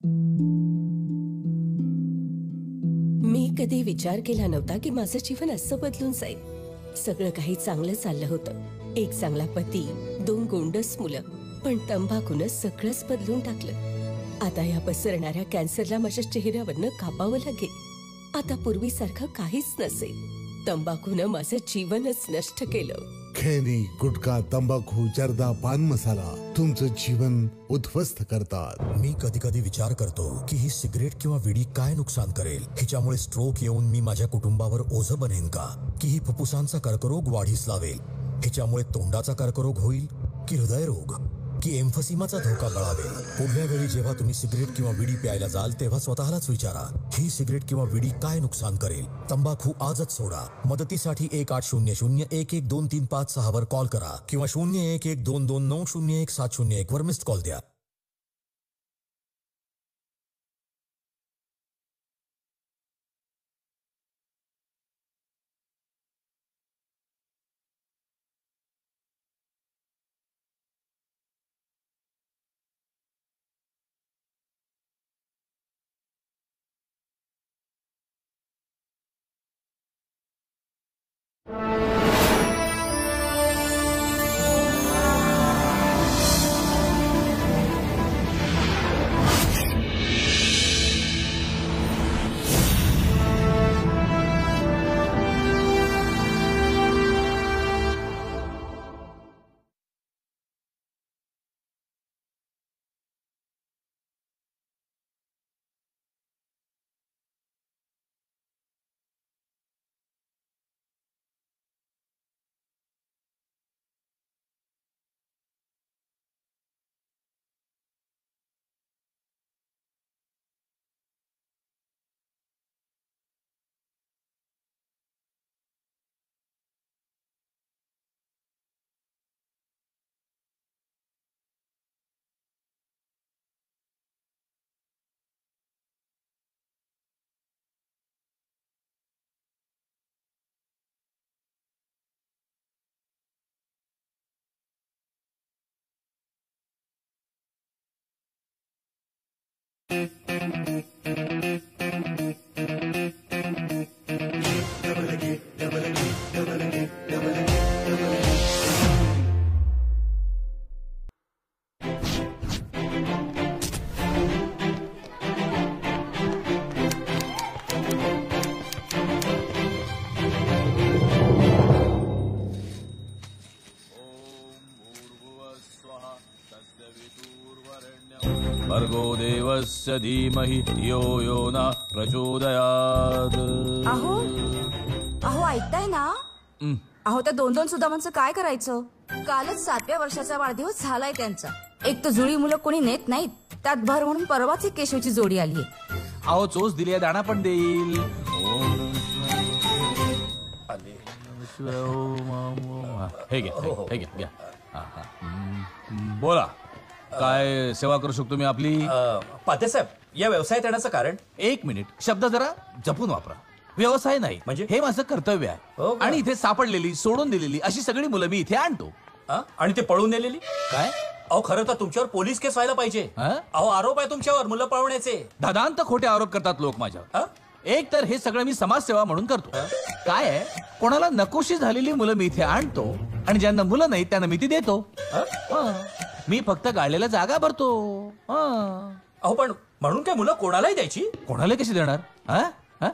मी कधी विचार केला नव्हता की माझं जीवन असं बदलून जाईल। सगळं काही चांगलं चाललं होतं, एक चांगला पती, 2 गोंडस मुलं, पण तंबाखूनं सगळंच बदलून टाकलं। आता या पसरणाऱ्या कॅन्सरला माझ्या चेहऱ्यावरनं कापावं लागेल। आता पूर्वीसारखं काहीच नसेल। तंबाखूनं माझं जीवनच नष्ट केलं। खैनी, गुटखा, तंबाखू, जर्दा, पान मसाला तुमचं जीवन उद्ध्वस्त करतात। मी कधी कधी विचार करतो की ही सिगरेट किंवा विडी काय नुकसान करेल। हिच्यामुळे स्ट्रोक येऊन मी माझ्या कुटुंबावर ओझं बनेन का? की ही फुफ्फुसांचा कर्करोग वाढीस लावेल? हिच्यामुळे तोंडाचा कर्करोग होईल की हृदयरोग की एम्फसिमाचा धोका बळावेल? पुढल्या वेळी जेव्हा तुम्ही सिगरेट किंवा विडी प्यायला जाल तेव्हा स्वतःलाच विचारा, ही सिगरेट किंवा विडी काय नुकसान करेल? तंबाखू आजच सोडा। मदतीसाठी 1800-112356 वर कॉल करा किंवा 01122901 वर मिस्ड कॉल द्या। भर्गो देवस्य धीमहि धियो यो न प्रचोदयात्। अहो अहो ऐकताय ना? अहो त्या 2-2 सुदामांचं काय करायचं? कालच 7व्या वर्षाचा वाढदिवस झालाय त्यांचा। एक तर जुळी मुलं कोणी नेत नाहीत, त्यात भर म्हणून परवाच एक केशवची जोडी आलीये। अहो चोच दिली दाणा पण देईल। हे घ्या बोला, काय सेवा करू शकतो मी आपली? पातेसाहेब, या व्यवसायात येण्याचं कारण? 1 मिनिट, शब्द जरा जपून वापरा। व्यवसाय नाही, म्हणजे हे माझं कर्तव्य आहे। आणि इथे सापडलेली, सोडून दिलेली अशी सगळी मुलं मी इथे आणतो। आणि ते पळून नेलेली काय? अहो खरं तर तुमच्यावर पोलीस केस व्हायला पाहिजे। अहो आरोप आहे तुमच्यावर मुलं पळवण्याचे। दादांत खोटे आरोप करतात लोक माझ्यावर। एक तर हे सगळं मी समाजसेवा म्हणून करतो। काय आहे, कोणाला नकोशी झालेली मुलं मी इथे आणतो आणि ज्यांना मुलं नाहीत त्यांना मी ती देतो। मी फक्त गाळलेल्या जागा भरतो। अहो पण म्हणून काय मुलं कोणालाही द्यायची? कोणाला कशी देणार?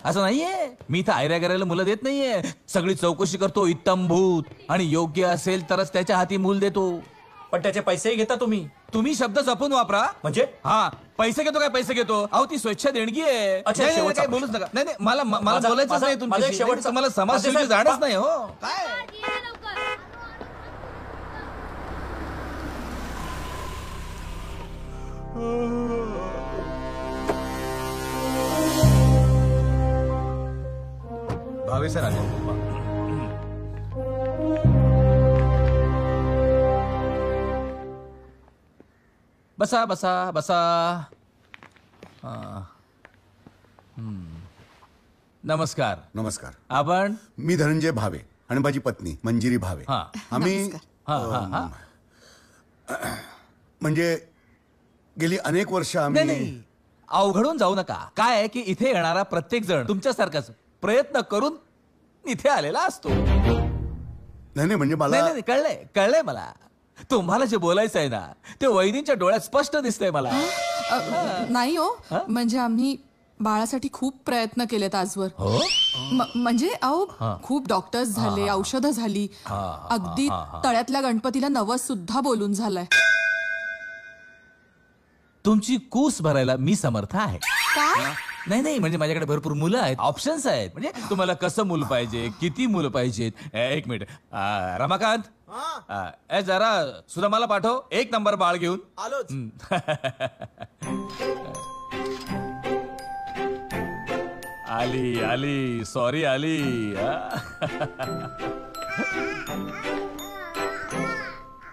असं नाहीये, मी इथं आयऱ्या करायला मुलं देत नाहीये। सगळी चौकशी करतो इत्तमभूत, आणि योग्य असेल तरच त्याच्या हाती मूल देतो। पण त्याचे पैसेही घेता तुम्ही? तुम्ही शब्द जपून वापरा। म्हणजे? पैसे घेतो काय? पैसे घेतो? अहो ती स्वेच्छा देणगी आहे। काय बोलूच नका। नाही मला बोलायचंच नाही तुमच्याशी। मला समाजसेवेची जाणच नाही हो। काय भावे सर आले। बसा बसा बसा। नमस्कार। नमस्कार। आपण? मी धनंजय भावे आणि माझी पत्नी मंजिरी भावे। आम्ही म्हणजे गेली अनेक वर्ष आम्ही नाही, अवघडून जाऊ नका. काय आहे की इथे येणारा प्रत्येक जण तुमच्यासारखाच प्रयत्न करून इथे आलेला असतो. नाही म्हणजे मला नाही कळलंय मला. तुम्हाला जे बोलायचं आहे ना ते वैदींच्या डोळ्यात स्पष्ट दिसतंय मला. नाही हो, म्हणजे आम्ही बाळासाठी खूप प्रयत्न केलेत आजवर. म्हणजे अहो खूप डॉक्टर्स झाले, औषधं झाली, अगदी तळ्यातल्या गणपतीला नवस सुद्धा बोलून झालाय. तुमची कूस भरायला मी समर्थ आहे. काय? नाही म्हणजे माझ्याकडे भरपूर मुलं आहेत, ऑप्शन्स आहेत. म्हणजे तुम्हाला कसं मुलं पाहिजे, किती मुलं पाहिजेत. एक मिनिट रमाकांत, जरा सुदामाला पाठव, 1 नंबर बाळ घेऊन आलोच. आली सॉरी आली.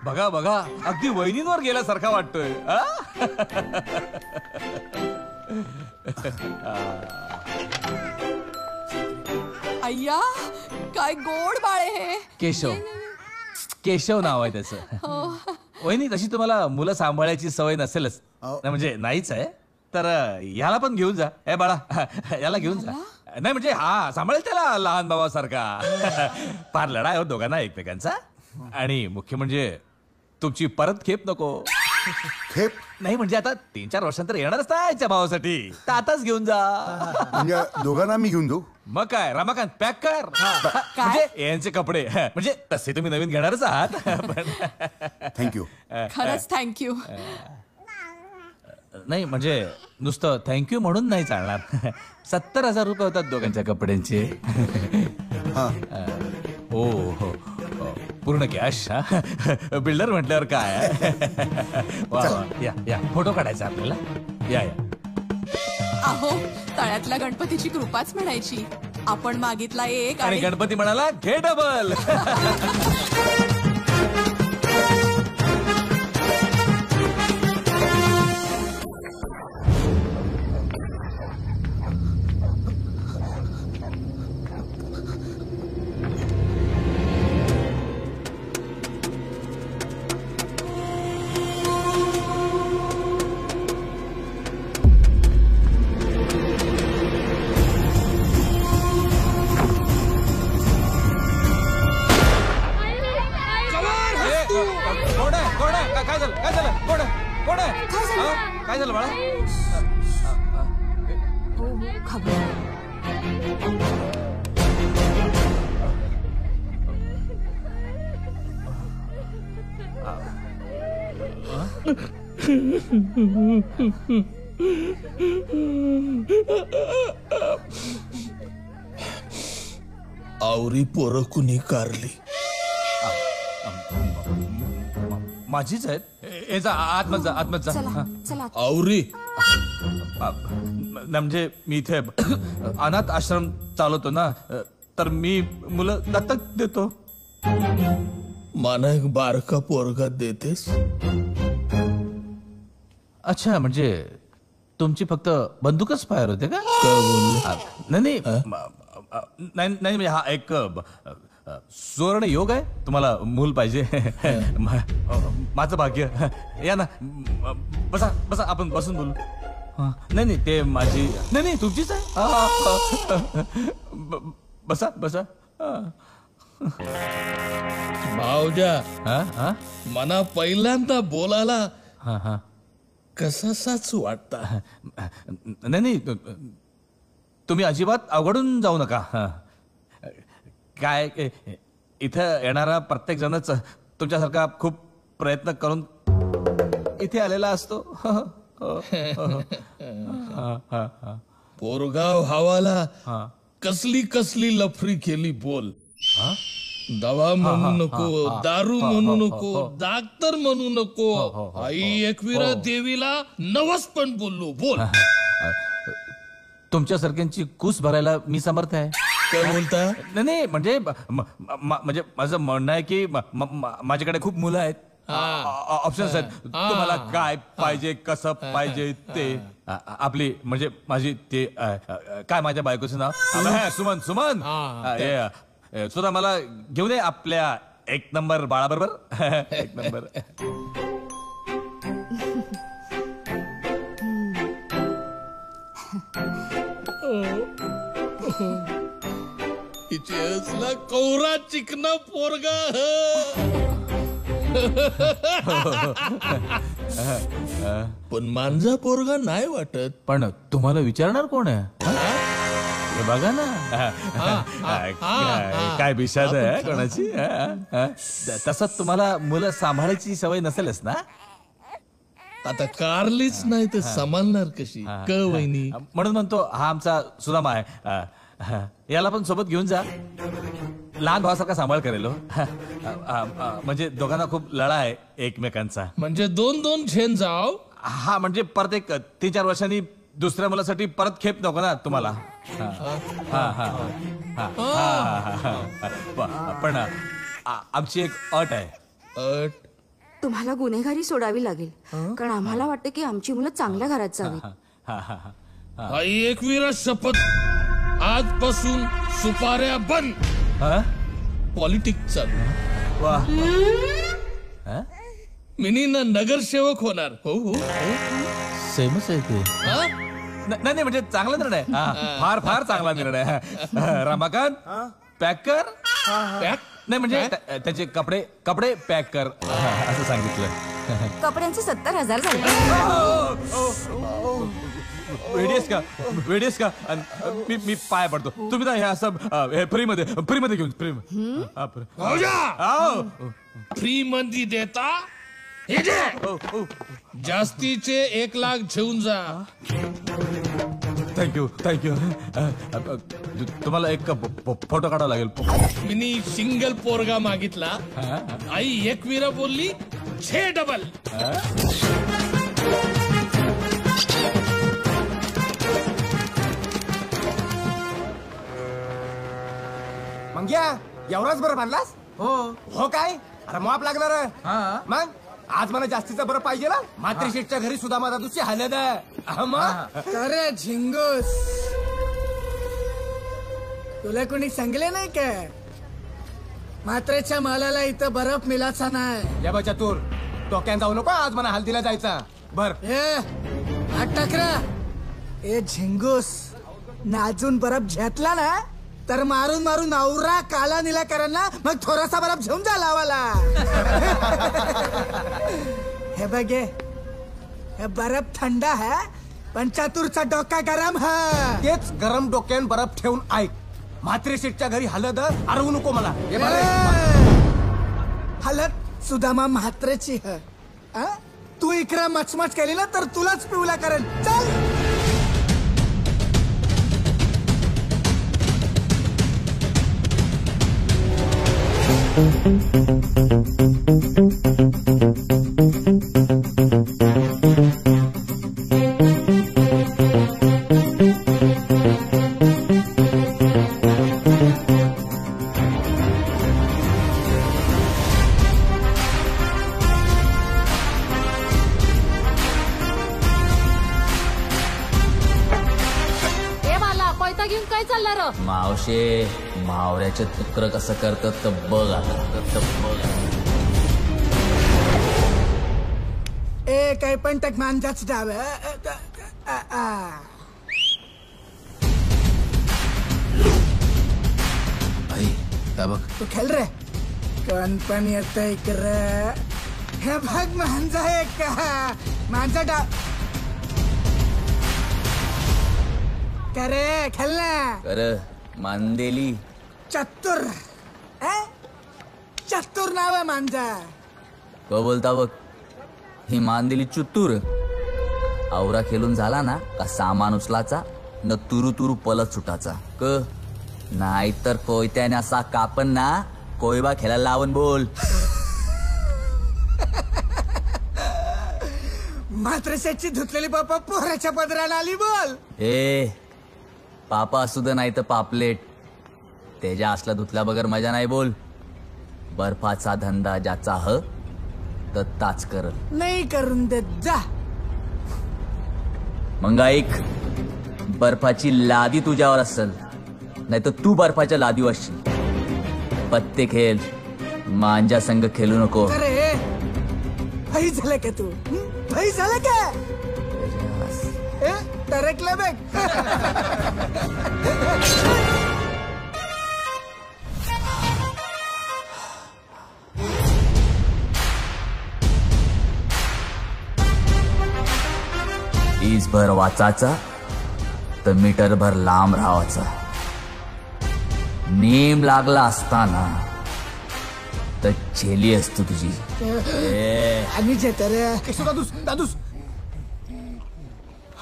बघा अगदी वहिनींवर गेल्यासारखा वाटतोय. अय्या काय गोड बाळे हे. केशव नाव आहे त्याचं. वहिनी तशी तुम्हाला मुलं सांभाळायची सवय नसेलच. म्हणजे नाहीच आहे तर याला पण घेऊन जा. बाळा याला घेऊन जा. नाही म्हणजे सांभाळेल त्याला लहान भावासारखा. फार लढा आहे दोघांना एकमेकांचा. आणि मुख्य म्हणजे तुमची परत खेप नको. खेप नाही म्हणजे आता 3-4 वर्षांतर येणारच ना याच्या भावासाठी, तर आताच घेऊन जा. म्हणजे दोघांना मी घेऊन जाऊ. मग काय रमाकांत पॅक कर. म्हणजे यांचे कपडे म्हणजे तसे तुम्ही नवीन घेणारच आहात. थँक्यू. खरंच थँक्यू. नाही म्हणजे नुसतं थँक्यू म्हणून नाही चालणार. 70,000 रुपये होतात दोघांच्या कपड्यांचे. हो पूर्ण कॅश. बिल्डर म्हटल्यावर काय. वा या फोटो काढायचा आपल्याला. या अहो तळ्यातल्या गणपतीची कृपाच म्हणायची. आपण मागितला एक आणि गणपती म्हणाला घे डबल. काय झालं बाळा. आवरी पोरं कुणी कारली. माझीच आहेत. याचा आत्मजा. आवरी म्हणजे मी इथे अनाथ आश्रम चालवतो ना, तर मी मुलं दत्तक देतो. मला एक बारका पोरगा देतेस. अच्छा म्हणजे तुमची फक्त बंदूकच फायर होते का. नाही म्हणजे हा एक सुवर्ण योग आहे. तुम्हाला मूल पाहिजे. माझं भाग्य. या ना बसा आपण बसून बोलू. नाही ते माझी नाही तुमचीच आहे. बसा. भावजा मना पहिल्यांदा बोलायला कसाच वाटता. नाही तुम्ही अजिबात अवघडून जाऊ नका. काय इथं येणारा प्रत्येक जणच तुमच्यासारखा खूप प्रयत्न करून इथे आलेला असतो. पोरगाव हवाला कसली लफरी केली बोल. दवा म्हणू नको, दारू म्हणू नको, डॉक्टर म्हणू नको. आई एकविरा देवीला नवस पण बोललो बोल. तुमच्यासारख्यांची कूस भरायला मी समर्थ आहे. काय बोलता. नाही म्हणजे माझं म्हणणं आहे की माझ्याकडे खूप मुलं आहेत, ऑप्शन्स आहेत. तुम्हाला काय पाहिजे, कसं पाहिजे ते. आपली म्हणजे माझी ते काय माझ्या बायकोचं नाव सुमन. सुद्धा मला घेऊन ये आपल्या 1 नंबर बाळाबरोबर. 1 नंबर. असला कोरा चिकना पोरगा पण मांजा पोरगा नाही वाटत. पण तुम्हाला विचारणार कोण आहे? हे बघा ना, काय विषाद आहे कोणाची. तसंच तुम्हाला मुलं सांभाळायची सवय नसेलच ना. आता कारलीच नाही तर सांभाळणार कशी क वहिनी. म्हणून म्हणतो हा आमचा सुदामा आहे, याला पण सोबत घेऊन जा. लहान भावासारखा सांभाळ करेल. म्हणजे दोघांना खूप लळा आहे एकमेकांचा. म्हणजे 2-2 झेन जाव. हा, म्हणजे परत एक 3-4 वर्षांनी दुसऱ्या मुलासाठी परत खेप नको ना तुम्हाला. पण आमची एक अट आहे. अट? तुम्हाला गुन्हेगारी सोडावी लागेल, कारण आम्हाला वाटतं की आमची मुलं चांगल्या घरात जावीत. आई एकविरा शपथ, आजपासून सुपाऱ्या बंद. पॉलिटिक्स चालू. मिनी ना नगरसेवक होणार. हो सेमच आहे ते. नाही म्हणजे चांगला निर्णय, फार फार चांगला निर्णय. रमाकांत पॅक कर. पॅक नाही म्हणजे त्याचे कपडे पॅक कर असं सांगितलं. कपड्यांचे 70,000 झाले. वेडीस का मी पाय पडतो. तुम्ही ना हे असं फ्री मध्ये घेऊन फ्री मध्ये देता. जास्तीचे 1 लाख घेऊन जा. थँक्यू. तुम्हाला एक फोटो काढावा लागेल. मिनी सिंगल पोरगा मागितला. आई एकविरा बोलली 6 डबल. मंग्या एवढाच बरं बांधलास? हो काय? अरे माप लागणार. मग आज मला जास्तीचा बरं पाहिजे ना. मात्रेशेठच्या घरी सुदामा दादूची हालत आहे. अरे झिंगूस, तुला कोणी सांगले नाही काय मात्रेच्या मालाला इथं बर्फ मिलाचा नाही. या बा चतुर, डोक्यान जाऊ नको. आज मला हल्दीला जायचा. बर टकरा. ए झिंगूस, नाजून बर्फ घेतला ना तर मारून मारून औरा काला निला करेल ना. मग थोडासा बर्फ घेऊन जा लावाला. हे बघे, हे बर्फ थंड है पण चतुरचा डोका गरम है. तेच गरम डोक्यान बर्फ ठेवून ऐक. म्हात्रे शेठच्या घरी हलद अरवू नको मला. हलत सुदामा म्हात्रेची है. तू इकडे मचमच केली ना तर तुलाच पिवला करेल. चल. मावशे, मावऱ्याचे तुकर कसं करतात तर बघ आता. ए काही पण टक मांजाच डाव. काय बघ तू खेळ रे. कोण पण येत इकडे. हे बघ मांजा एक मांजा डाव. करे खेळना. कर मांदेली चतुर. चतुर नाव आहे मांजा. तो बोलता बघ, ही मांदेली चुत्तूर. आवरा खेळून झाला ना का सामान उचलाचा न तुरु तुरु पलत सुटाचा. क नाहीतर कोयत्याने असा कापन ना कोयबा खेळायला लावून बोल. मात्र शेठची धुतलेली बापा पोराच्या पदराला आली बोल. पापा असू दे नाही तर पापलेट. त्याच्या असला धुतल्या बगर मजा नाही बोल. बर्फाचा धंदा ज्याचा ह तर ताच करल. नाही करून देत जा. मग ऐक, बर्फाची लादी तुझ्यावर असेल नाही तर तू बर्फाच्या लादीवर असशील. पत्ते खेळ, मांजा संघ खेळू नको. अरे भाई झालं का तू? भाई झालं का? टरकलं बघ. वीज भर वाचाचा तर मीटर भर लांब राहायचा. नेम लागला असताना तर झेली असतो तुझी. दादूस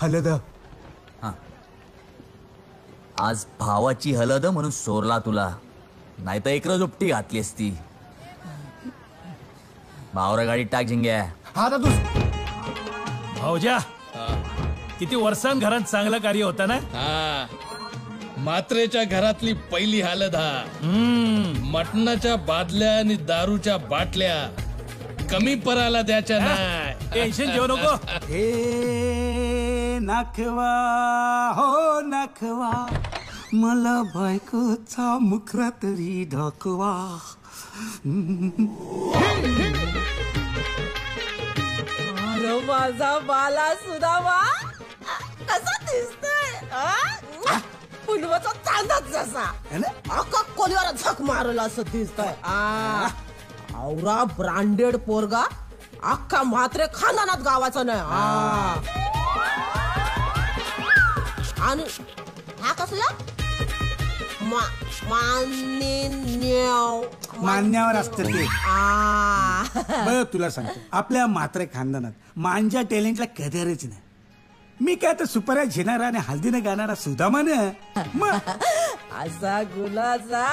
हलद आज भावाची हलद म्हणून सोरला तुला, नाही तर एकरच उपटी घातली असती. भावरा गाडीत टाक झिंग्या. हा दादूस. भाऊजा किती वर्षां घरात चांगलं कार्य होतं ना. मात्रेच्या घरातली पहिली हालत मटणाच्या बादल्या आणि दारूच्या बाटल्या कमी पराला द्यायच्या नाही. टेन्शन घेऊ नको. हे नाखवा हो नाखवा, मला बायकोचा मुखरा तरी दाखवा. अरे माझा बाला सुदामा कसा दिसतोय. पुलवाचा चांदाच जसा अख्खा कोलीवर झक मारला असं दिसतोय. आवरा ब्रँडेड पोरगा अख्खा मात्र खानदानात गावाचा नाही. आणि हा कसला मान्यावर असतं ते. बघ तुला सांगतो, आपल्या मात्रे खानदानात मांजा टॅलेंटला कदरच नाही. मी काय तर सुपाऱ्या झेणारा आणि हल्दीने गाणारा सुदामान असा गुलाचा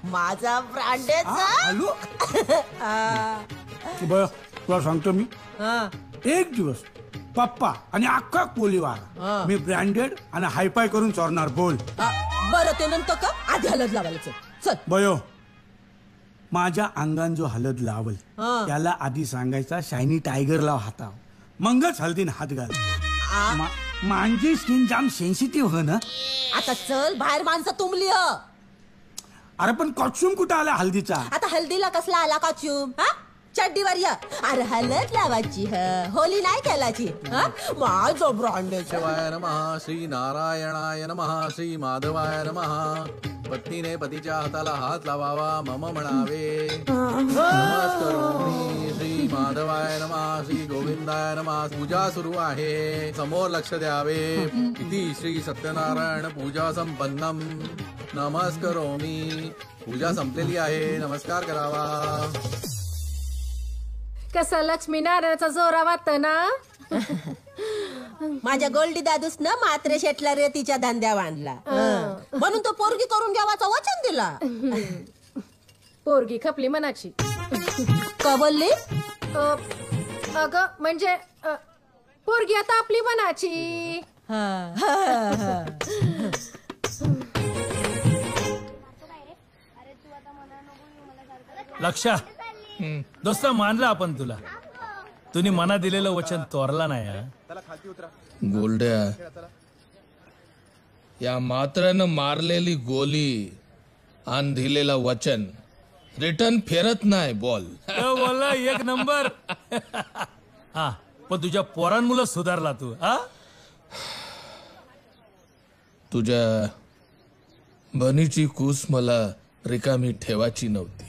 माझा ब्रँडेडचा. बघ तुला सांगतो मी, एक दिवस पप्पा आणि अख्खा कोलीवार मी ब्रँडेड आणि हायफाय करून चोरणार. बोल बरं ते नंतर का आधी हलद लावायचं. चल बयो, माझ्या अंगान जो हलद लावल त्याला आधी सांगायचा शायनी टायगर लाव हाताव, मगच हळदीन हात घाल. माझी स्किन जाम सेन्सिटिव्ह हो ना. आता चल बाहेर माणसं तुंबली. अरे पण कॉस्ट्युम कुठं आला हल्दीचा. आता हल्दीला कसला आला कॉस्ट्युम. चड्डीवर या. अरे हलद लावायची होली नाही केलाची. माझं ब्रँडेड. शिवाय नमः, श्री नारायणाय नमः, श्री माधवाय नमः. पत्नीने पतीच्या हाताला हात लावावा, मम म्हणावे. नमस्कारोमी श्री माधवाय नमः, श्री गोविंदाय नमः. पूजा सुरू आहे, समोर लक्ष द्यावे. इति श्री सत्यनारायण पूजा संपन्नम. नमस्कारोमी. पूजा संपलेली आहे, नमस्कार करावा. कसा लक्ष्मीनारायणाचा जोरा वाटत ना. माझ्या गोल्डी दादूस ना मात्रे शेटला रेतीच्या धंद्या बांधला म्हणून तो पोरगी करून घ्यावाचं वचन दिला. पोरगी खपली मनाची. का बोलली. अगं म्हणजे पोरगी आता आपली मनाची. लक्षा दोस्त मानलं आपण तुला. तुम्ही मना दिलेलं वचन तोरला नाही. गोल्ड्या, या मात्रानं मारलेली गोली आणि दिलेला वचन रिटर्न फेरत नाही. बॉल बोलला एक नंबर. हा पण तुझ्या पोरांमुळे सुधारला तू. तुझ्या बनीची कूस मला रिकामी ठेवायची नव्हती.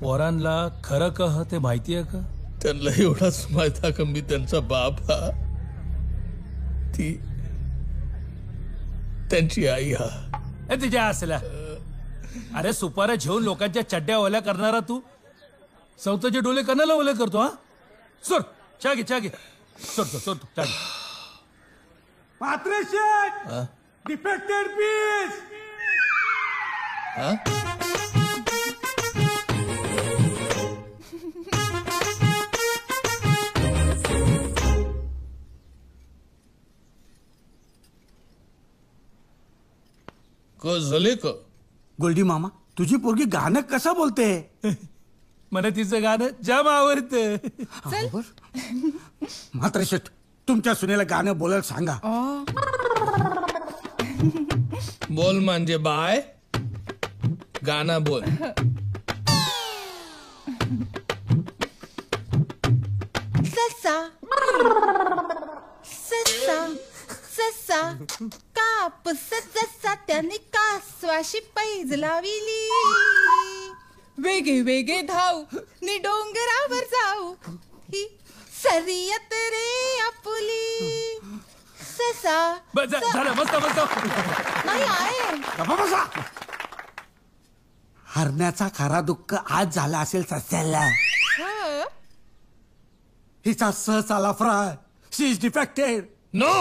पोरांना खरं कह ते माहितीये का. त्यांना एवढाच माहित का मी त्यांचा बाप हा, ती त्यांची आई हा. तिच्या असल्या अरे सुपाऱ्या घेऊन लोकांच्या चड्ड्या ओल्या करणारा तू सौताचे डोले कणाला ओले करतो. हा सोर चहा घे चहा घे. सोडतो सोडतो चहा घे. मात्रे शेट डिफेक्टेड पीस. झाले का गोल्डी मामा, तुझी पोरगी गाणं कसं बोलते. मला तिचं गाणं जाम आवडत. मात्र शेट तुमच्या सुनेला गाणं बोलायला सांगा. बोल म्हणजे बाय गाणं बोल. ससा ससा ससा कापूस जसा त्याने कासवाशी पैज लाविली. वेगे वेगे धाव नि डोंगरावर जाऊ. ही सरियत रे आपुली ससा झालं मस्त मस्त. नाही आहे. हरण्याचा खरा दुःख आज झाला असेल सस्याला. हिचा सहसा लफरा. शी इज डिफेक्टेड. नो,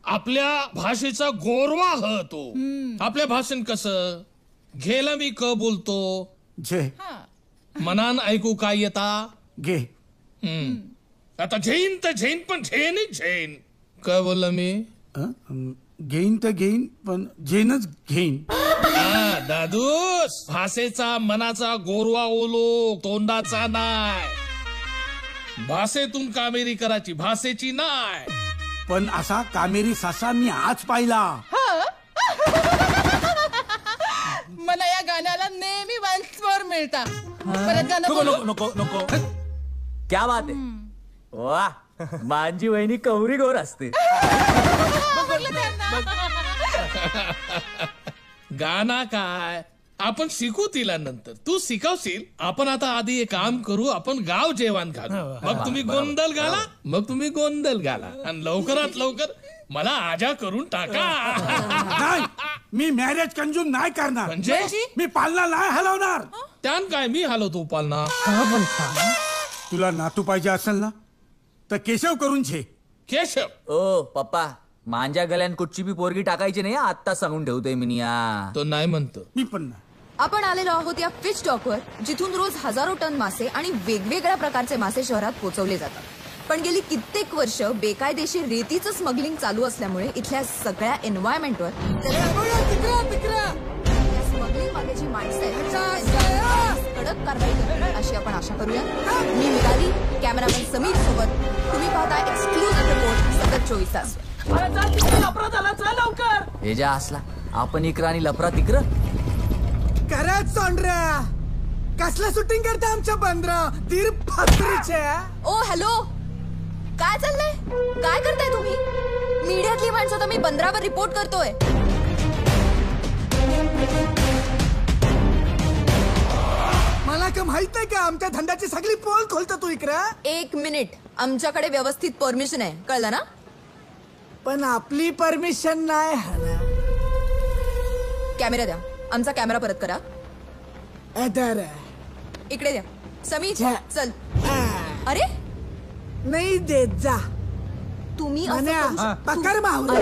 आपल्या भाषेचा गोरवा ह तो. आपल्या भाषण कसं घेला मी क बोलतो. जे मनान ऐकू काय येता घे. आता झेन तर झेन पण झेन झेन. काय बोलला मी? घेईन तर घेईन पण झेनच घेईन. दादूस, भाषेचा मनाचा गोरवा ओलो, तोंडाचा नाय. भाषेतून कामेरी करायची, भाषेची नाय. पण असा कामेरी ससा मी आज पाहिला. मला या गाण्याला नेहमी वन्स मोर मिळता. परत गाणं बोलू? नको नको. क्या बात आहे. वा, माझी वहिनी कवरी गोर असते. गाणं काय आपण शिकू तिला नंतर. तू शिकवशील. आपण आता आधी एक काम करू, आपण गाव जेवण घालू. मग तुम्ही गोंधळ घाला. आणि लवकरात लवकर मला आजा करून टाका. नाही, मी मॅरेज कंझ्युम नाही करणार. म्हणजे मी पालना नाही हलवणार. त्यान काय मी हलवतो पालना. तुला नातू पाहिजे असेल ना तर केशव करून छे. केशव? ओ पप्पा, माझ्या गल्यान कुठची बी पोरगी टाकायची नाही. आता सांगून ठेवतोय मी. तो नाही म्हणतो. मी पण नाही. आपण आलेलो आहोत या फिश स्टॉकवर, जिथून रोज हजारो टन मासे आणि वेगवेगळ्या प्रकारचे मासे शहरात पोहोचवले जातात. पण गेली कित्येक वर्ष बेकायदेशीर रेतीचं स्मगलिंग चालू असल्यामुळे इथल्या सगळ्या एन्व्हायरमेंटवर स्मगलिंग मागे जी माणसं आहेत कडक कारवाई करणार अशी आपण आशा करूया. मी मिताली, कॅमेरामॅन समीर सोबत. तुम्ही पाहता एक्सक्लुझिव्ह रिपोर्ट सतत 24 तास. हे ज्या असला आपण इकडं आणि लफरा तिकडं. खरंच सोंडऱ्या, कसलं शूटिंग करता आमच्या बंदरा तीर फात्रीचे. ओ हॅलो, काय चाललंय? काय करताय तुम्ही? मीडियातली माणसं तर मी बंदरावर रिपोर्ट करतोय. मला का माहित आहे का आमच्या धंद्याची सगळी पोल खोलतो तू इकडं. 1 मिनिट, आमच्याकडे व्यवस्थित परमिशन आहे, कळलं ना? पण आपली परमिशन नाही. कॅमेरा द्या. आमचा कॅमेरा परत करा. इकडे द्या. समीर चल. अरे नाही देत जा. तुम्ही पकड Mahur.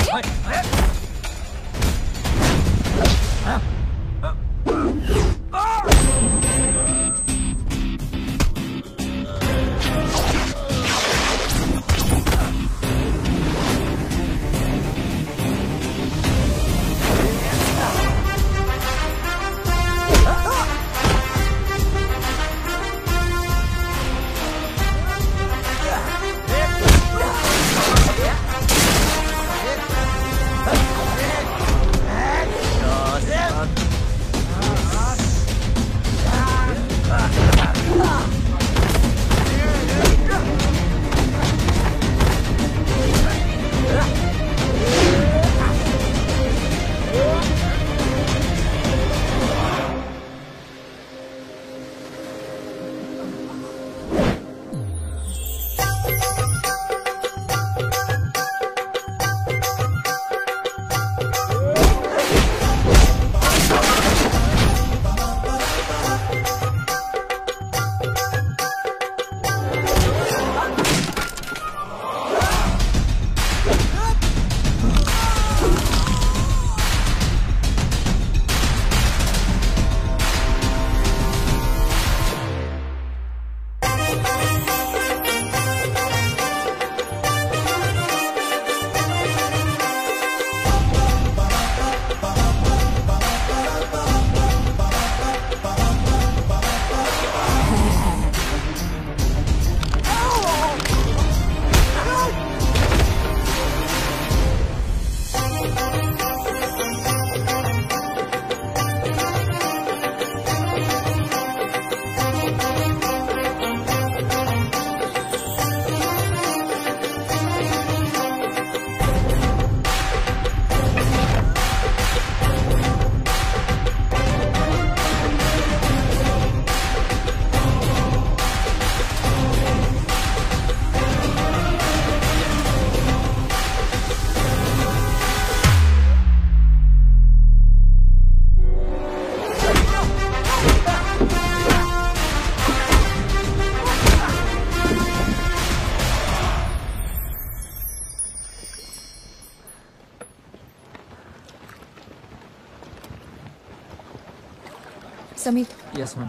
Sameer. Yes ma'am.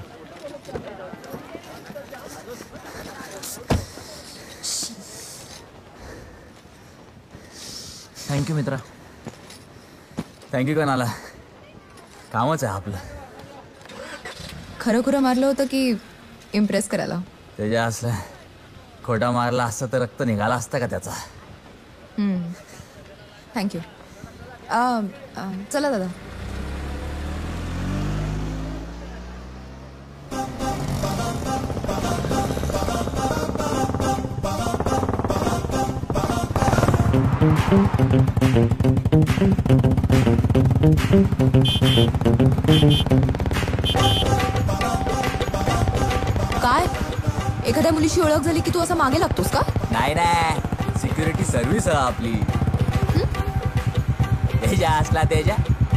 Thank you मित्रा. Thank you canola. कामच आहे आपलं. खरं खुरं मारलं होतं की इम्प्रेस करायला? त्याच्या असलं खोटा मारला असता तर रक्त निघाला असता का त्याचा. थँक्यू. चला दादा. काय एखाद्या मुलीशी ओळख झाली की तू असं मागे लागतोस का? नाही नाही, सिक्युरिटी सर्व्हिस आहे आपली. तेजा असला तेजा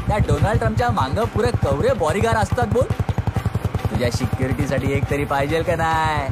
त्या डोनाल्ड ट्रम्पच्या मांग पुरे कवरे बॉडीगार्ड असतात. बोल, तुझ्या सिक्युरिटीसाठी एक तरी पाहिजे का नाही?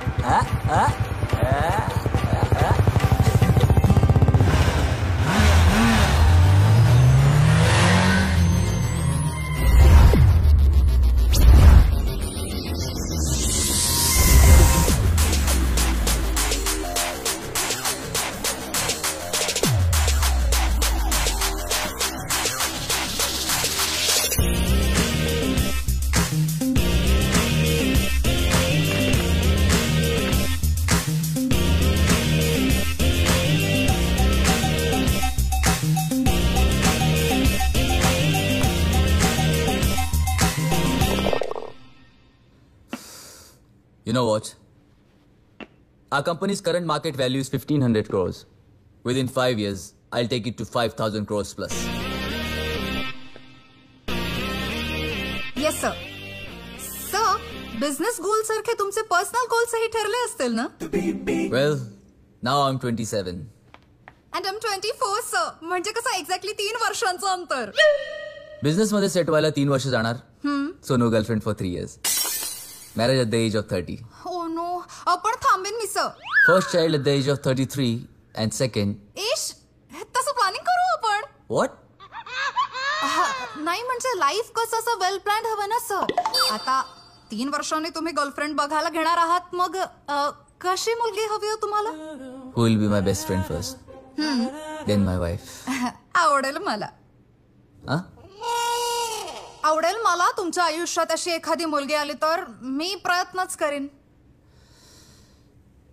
You know what? Our company's current market value is 1,500 crores. Within 5 years, I'll take it to 5,000 crores plus. Yes, sir. Sir, business goals सारखे तुमचे पर्सनल गोल्स ही ठरले असतील ना? Well, now I'm 27. And I'm 24, sir. म्हणजे कसं exactly 3 वर्षांचं अंतर. Business मध्ये सेट व्हायला 3 वर्ष जाणार. So no girlfriend for 3 years. Marriage at the age of 30. Oh no. आपण थांबेन मी sir. First child at the age of 33 and second. इश, तसं प्लॅनिंग करू आपण. What? नाही म्हणजे लाईफ कसं असं वेल प्लॅन्ड हवं ना सर. आता 3 वर्षांनी तुम्ही गर्लफ्रेंड बघायला घेणार आहात, मग कशी मुलगी हवी हो तुम्हाला? Who will be my best friend first? Then my wife. आवडेल मला. Huh? आवडेल मला तुमच्या आयुष्यात अशी एखादी मुलगी आली तर मी प्रयत्नच करेन.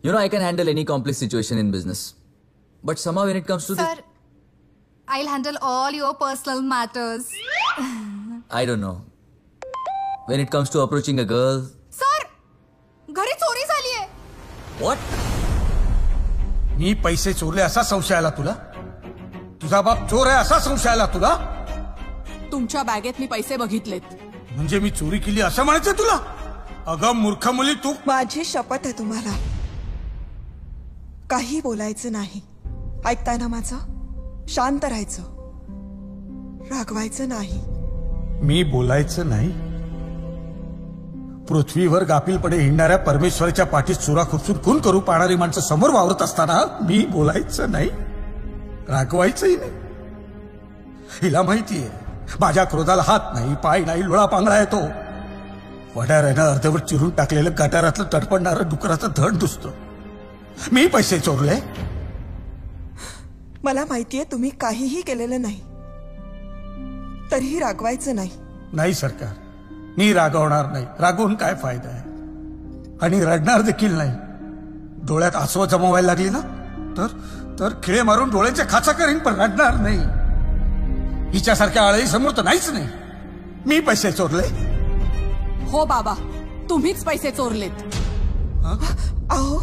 You know, I can handle any complex situation in business. But somehow when it comes to Sir, I'll handle all your personal matters. I don't know. When it comes to approaching a girl. Sir, घरी चोरी झाली आहे. What? मी पैसे चोरले असा संशय आला तुला? तुझा बाप चोर आहे असा संशय आला तुला? तुमच्या बॅगेत मी पैसे बघितलेत. म्हणजे मी चोरी केली असं म्हणायचं तुला? अगं मूर्ख मुली, तू. माझी शपथ आहे तुम्हाला, काही बोलायचं नाही. ऐकताय ना माझं? शांत राहायचं, रागवायचं नाही. मी बोलायचं नाही? पृथ्वीवर गाफीलपणे हिंडणाऱ्या परमेश्वराच्या पाठीत चुरा खुपसून खून करू पाहणारी माणसं समोर वावरत असताना मी बोलायचं नाही, रागवायचंही नाही? हिला माहितीये माझ्या क्रोधाला हात नाही, पाय नाही, लोळा पांगळा येतो. वड्याऱ्यानं अर्धवट चिरून टाकलेलं गटारातलं तडपडणारं डुकराचं धड दुसतं. मी पैसे चोरले? मला माहितीये तुम्ही काहीही केलेलं नाही, तरीही रागवायचं नाही. नाही सरकार, मी रागवणार नाही. रागवून काय फायदा आहे? आणि रडणार देखील नाही. डोळ्यात आसवं जमावायला लागली ना तर खिळे मारून डोळ्याचे खाचा करीन, पण रडणार नाही. हिच्यासारख्या आळही समोर तर नाहीच नाही. मी पैसे चोरले? हो बाबा, तुम्हीच पैसे चोरलेत. अहो,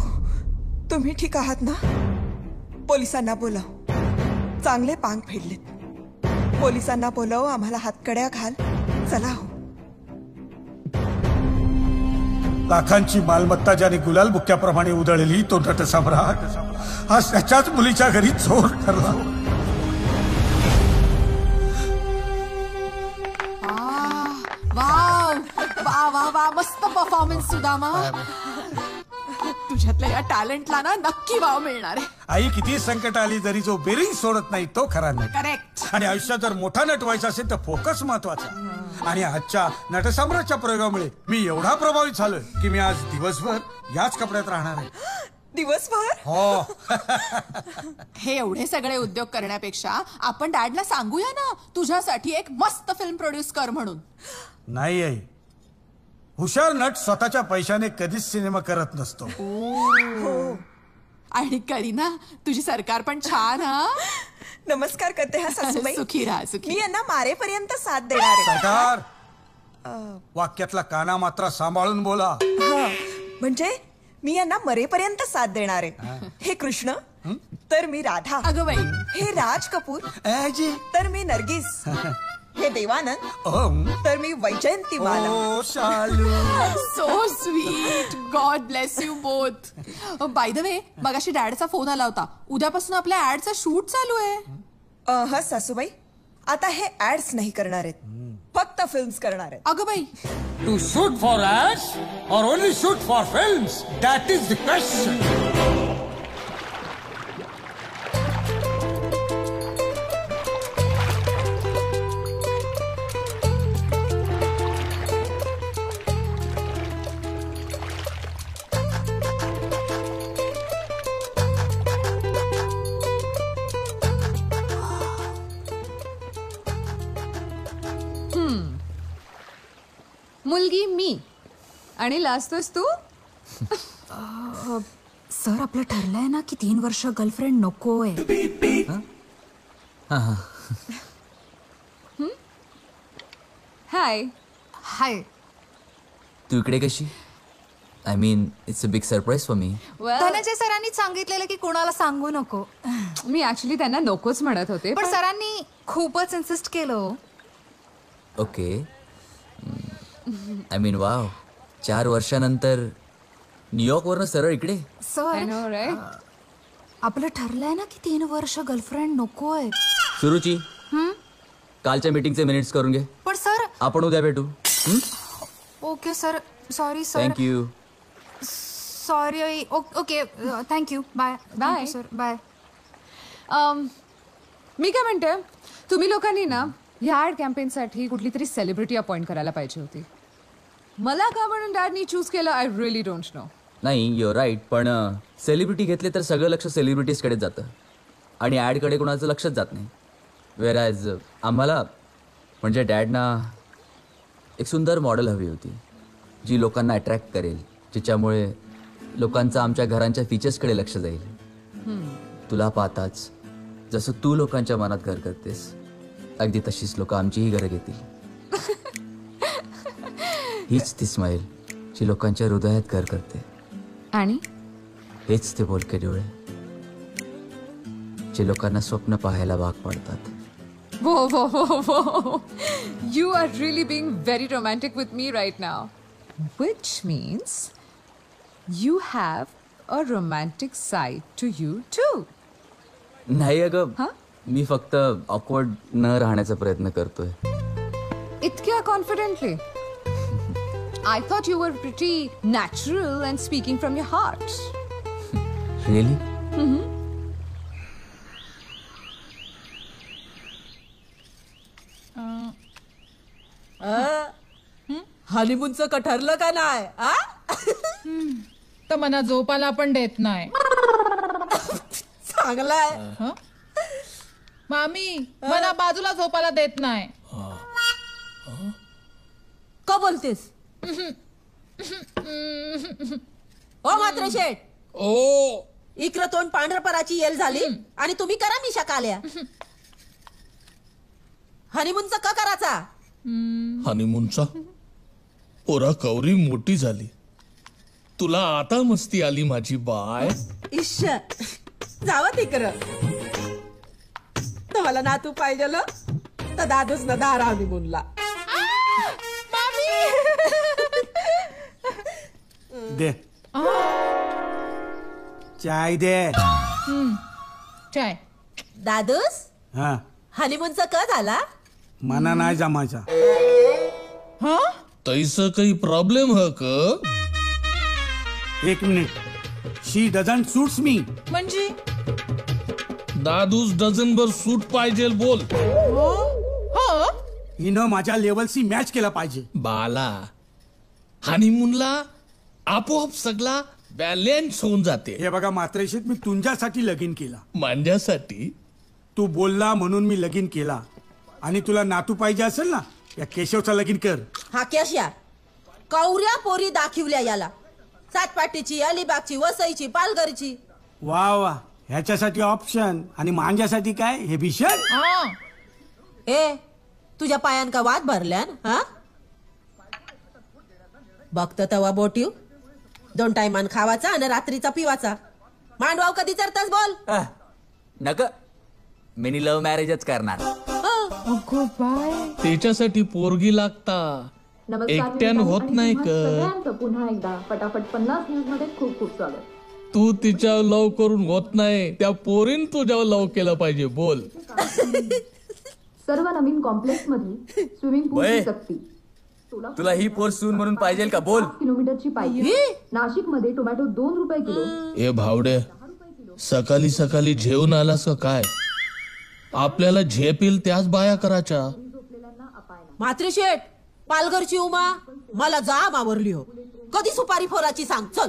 तुम्ही ठीक आहात ना? पोलिसांना बोलाव. चांगले पांग फेडलेत. पोलिसांना बोलाव, आम्हाला हातकड्या घाल. चला हो. लाखांची मालमत्ता ज्याने गुलाल बुक्क्याप्रमाणे उधळली तो नटसम्राट आज त्याच्याच मुलीच्या घरी चोर ठरला. वा वा वा, मस्त परफॉर्मन्स सुदामा. तुझ्यातल्या या टॅलेंटला ना नक्की वाव मिळणार आहे. आई किती संकट आली तरी जो बेरिंग सोडत नाही तो खरा नट. करेक्ट. आणि आयुष्यात जर मोठा नट व्हायचा असेल तर फोकस महत्वाचा. आणि आजच्या नटसम्राटच्या प्रयोगामुळे मी एवढा प्रभावित झालोय की मी आज दिवसभर याच कपड्यात राहणार आहे. दिवसभर? हो. हे एवढे सगळे उद्योग करण्यापेक्षा आपण डॅडला सांगूया ना तुझ्यासाठी एक मस्त फिल्म प्रोड्यूस कर म्हणून. नाही आई, हुशार नट स्वतःच्या पैशाने कधीच सिनेमा करत नसतो. आणि करीना तुझी सरकार पण छान. हा नमस्कार करते हा सासूबाई. सुखी राहा सुखी. मी यांना मारेपर्यंत साथ देणार आहे. सरकार, वाक्यातला काना मात्रा सांभाळून बोला. म्हणजे मी यांना मरेपर्यंत साथ देणार आहे. हे कृष्ण तर मी राधा. अगं बाई. हे राज कपूर तर मी नर्गिस. हे देवानंद तर मी Vyjayanthimala. So sweet. God bless you both. By the way मगाशी डॅडचा फोन आला होता. उद्यापासून आपल्या ऍडचा शूट चालू आहे. हा सासूबाई, आता हे ऍड्स नाही करणार आहेत, फक्त फिल्म्स करणार आहेत. अगं बाई. To shoot for ads or only shoot for films? That is the question. मुलगी मी आणि लाजतोस तू. सर आपलं ठरलंय ना की 3 वर्ष गर्लफ्रेंड नकोय. हाय. हाय. तू इकडे कशी? I mean it's a big surprise for me. Dhananjay सरांनी सांगितलेलं की कोणाला सांगू नको. मी ऍक्च्युली त्यांना नकोच म्हणत होते पण सरांनी खूपच इन्सिस्ट केलं. ओके. आय मीन वाव, 4 वर्षानंतर न्यूयॉर्क वरनं सरळ इकडे. सर आपलं ठरलंय ना की 3 वर्ष गर्लफ्रेंड नकोय. सुरुची, कालच्या मीटिंगचे मिनिट्स करून घे. पण सर आपण उद्या भेटू. Okay sir. Sorry sir. Thank you. Sorry. Okay thank you. Bye. Bye sir. Bye. मी काय म्हणते, तुम्ही लोकांनी ना ह्या ऍड कॅम्पेनसाठी कुठली तरी सेलिब्रिटी अपॉइंट करायला पाहिजे होती. मला का म्हणून डॅडनी चूज केलं आय रिअली डोंट नो. नाही, युअर राईट. पण सेलिब्रिटी घेतले तर सगळं लक्ष सेलिब्रिटीजकडे जातं आणि ॲडकडे कोणाचं लक्षच जात नाही. वेअर ॲज आम्हाला म्हणजे डॅडना एक सुंदर मॉडेल हवी होती जी लोकांना अट्रॅक्ट करेल, जिच्यामुळे लोकांचं आमच्या घरांच्या फीचर्सकडे लक्ष जाईल. तुला पाहताच जसं तू लोकांच्या मनात घर करतेस अगदी तशीच लोक आमचीही घरं घेतील. हीच ती स्माईल जी लोकांच्या हृदयात घर करते. आणि हेच ते बोलके डोळे जे लोकांना स्वप्न पाहायला भाग पाडतात. Whoa, whoa, whoa, whoa. You are really being very romantic with me right now. Which means you have a romantic side to you too. नाही अगं, मी फक्त ऑकवर्ड न राहण्याचा प्रयत्न करतोय. इतक्या confidently? I thought you were pretty natural and speaking from your heart. Really? हनीमूनचं का ठरलं का नाही? तर मना झोपाला पण देत नाही. चांगलाय. मामी मला बाजूला झोपायला देत नाही. का बोलतेस? ओ मात्र शेठ, ओ इकडं तोंड पांढरपराची येल झाली आणि तुम्ही करा मिशा काल्या. हनीमूनचा का करायचा? हनीमूनचा पोरा कवरी मोठी झाली. तुला आता मस्ती आली माझी बाय. इश्श जावं तिकडं. तुम्हाला नातू पाहिजे तर दादूच ना दार हनीमूनला. दे चाय दे. चाय. दादूस हा हनीमूनचा का झाला? मना नाही जमायचा. तैस काही प्रॉब्लेम ह क? 1 minute. She doesn't suits me. म्हणजे दादूस डझनभर सूट पाहिजे बोल. हो हिनं माझ्या लेवलशी मॅच केला पाहिजे. बाला हनीमूनला आपोआप सगळा बॅलेन्स होऊन जाते. हे बघा म्हात्रेशीत, मी तुझ्यासाठी लगीन केला. माझ्यासाठी? तू बोलला म्हणून मी लगीन केला. आणि तुला नातू पाहिजे असेल ना, या केशवचा लगीन कर. हा कॅशिया कवऱ्या पोरी दाखिवल्या याला. सातपाटीची, अलिबागची, वसईची, पालघरची. वा वा, ह्याच्यासाठी ऑप्शन आणि माझ्यासाठी काय हे भीषण. ए तुझ्या पायान का वाद भरल्यान? हा बघत तवा बोटीव 2 टायमान खावाचा आणि रात्रीचा पिवाचा. मांडवाव कधी चरतास बोल. नक मिनी लव्ह मॅरेजच करणार. त्याच्यासाठी पोरगी लागता, एकट्यान होत नाही कर. पुन्हा एकदा फटाफट 50 न्यूज मध्ये खूप खूप स्वागत. तू तिच्यावर लव करून होत नाही, त्या पोरीन तुझ्यावर लव केलं पाहिजे बोल. सर्व नवीन कॉम्प्लेक्स मध्ये स्विमिंग पूल सक्ती. तुला ही पोर सून म्हणून पाहिजे का बोल. किलोमीटरची पाहिजे. नाशिक मध्ये टोमॅटो 2 रुपये किलो. ए भावडे, सकाळी सकाळी जेवून आलास का काय? आपल्याला झेपील त्याच बाया करायच्या. म्हात्रे शेठ, पालघरची उमा मला जाम आवरली हो. कधी सुपारी फोराची सांग चल.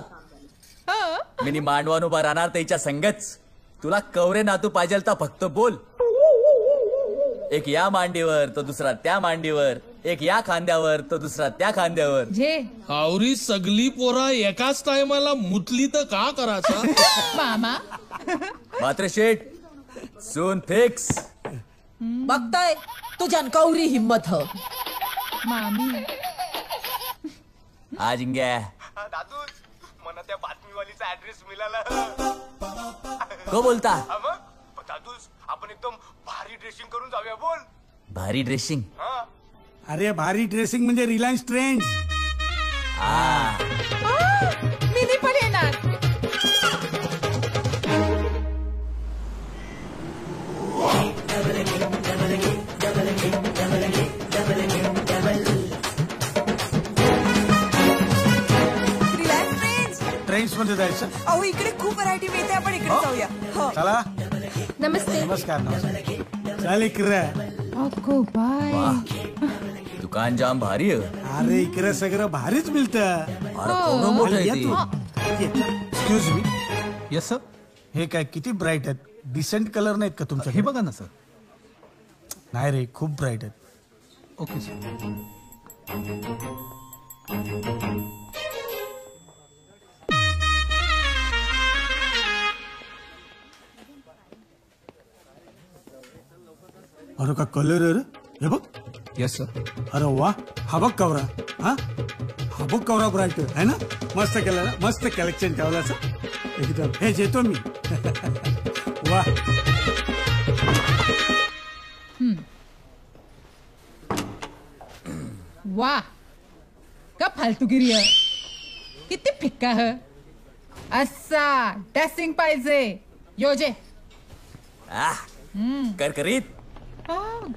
मिनी मांडवान उभा राहणार त्याच्या संगच. तुला कवरे नातू पाहिजे तर फक्त बोल. एक या मांडीवर तर दुसरा त्या मांडीवर, एक या खांद्यावर तर दुसरा त्या खांद्यावर. आवरी सगळी पोरा एकाच टायमाला मुतली तर का करायचा? मामा मात्र शेठ सून फिक्स. बघताय तुझ्या कवरी हिम्मत ह. मामी आज इंग्या दादूस मला त्या बातमीवालीचा ऍड्रेस मिळाला. को बोलता? दादूस आपण एकदम भारी ड्रेसिंग करून जाऊया बोल. भारी ड्रेसिंग? अरे भारी ड्रेसिंग म्हणजे रिलायन्स ट्रेंड्स. मिनी पण येणार. ट्रेंड्स मध्ये जायचं. अहो इकडे खूप व्हरायटी मिळते, आपण इकडे जाऊया. हो. चला. नमस्ते. नमस्कार. नमस्कार. चल इकडे. दुकान जाम भारी आहे. अरे इकडे सगळं भारीच मिळतं. Excuse me. Yes sir. हे काय किती ब्राईट आहेत. डिसेंट कलर नाहीत का तुमच्या? हे बघा ना सर. नाही रे, खूप ब्राईट आहेत. Okay sir. अरे का कलर आहे रे, हे बघ. Yes sir. अरे वा, हा बघ कवरा. हा बघ कवरा ब्राईट आहे ना. मस्त कलर, मस्त कलेक्शन ठेवलं एकदम. हे घेतो मी. वा. वाह का फालतूगिरी आहे. किती फिक्का है. असा ड्रेसिंग पाहिजे योजे. करकरीत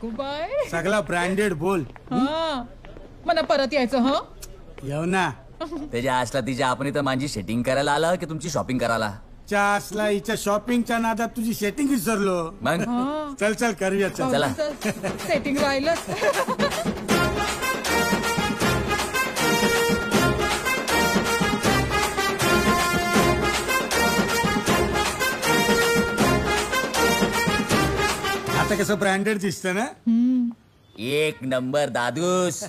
गुबाय. सगळा ब्रँडेड बोल. मला परत यायचं. ह येऊ ना. त्याच्या आसला तिच्या आपण इथं माझी सेटिंग करायला आला की तुमची शॉपिंग करायला? आसला हिच्या शॉपिंगच्या नादात तुझी सेटिंग विसरलो. मग चल चल करूया. चला. सेटिंग राहिलं. आता कसं ब्रँडेड दिसतं ना. एक नंबर दादूस.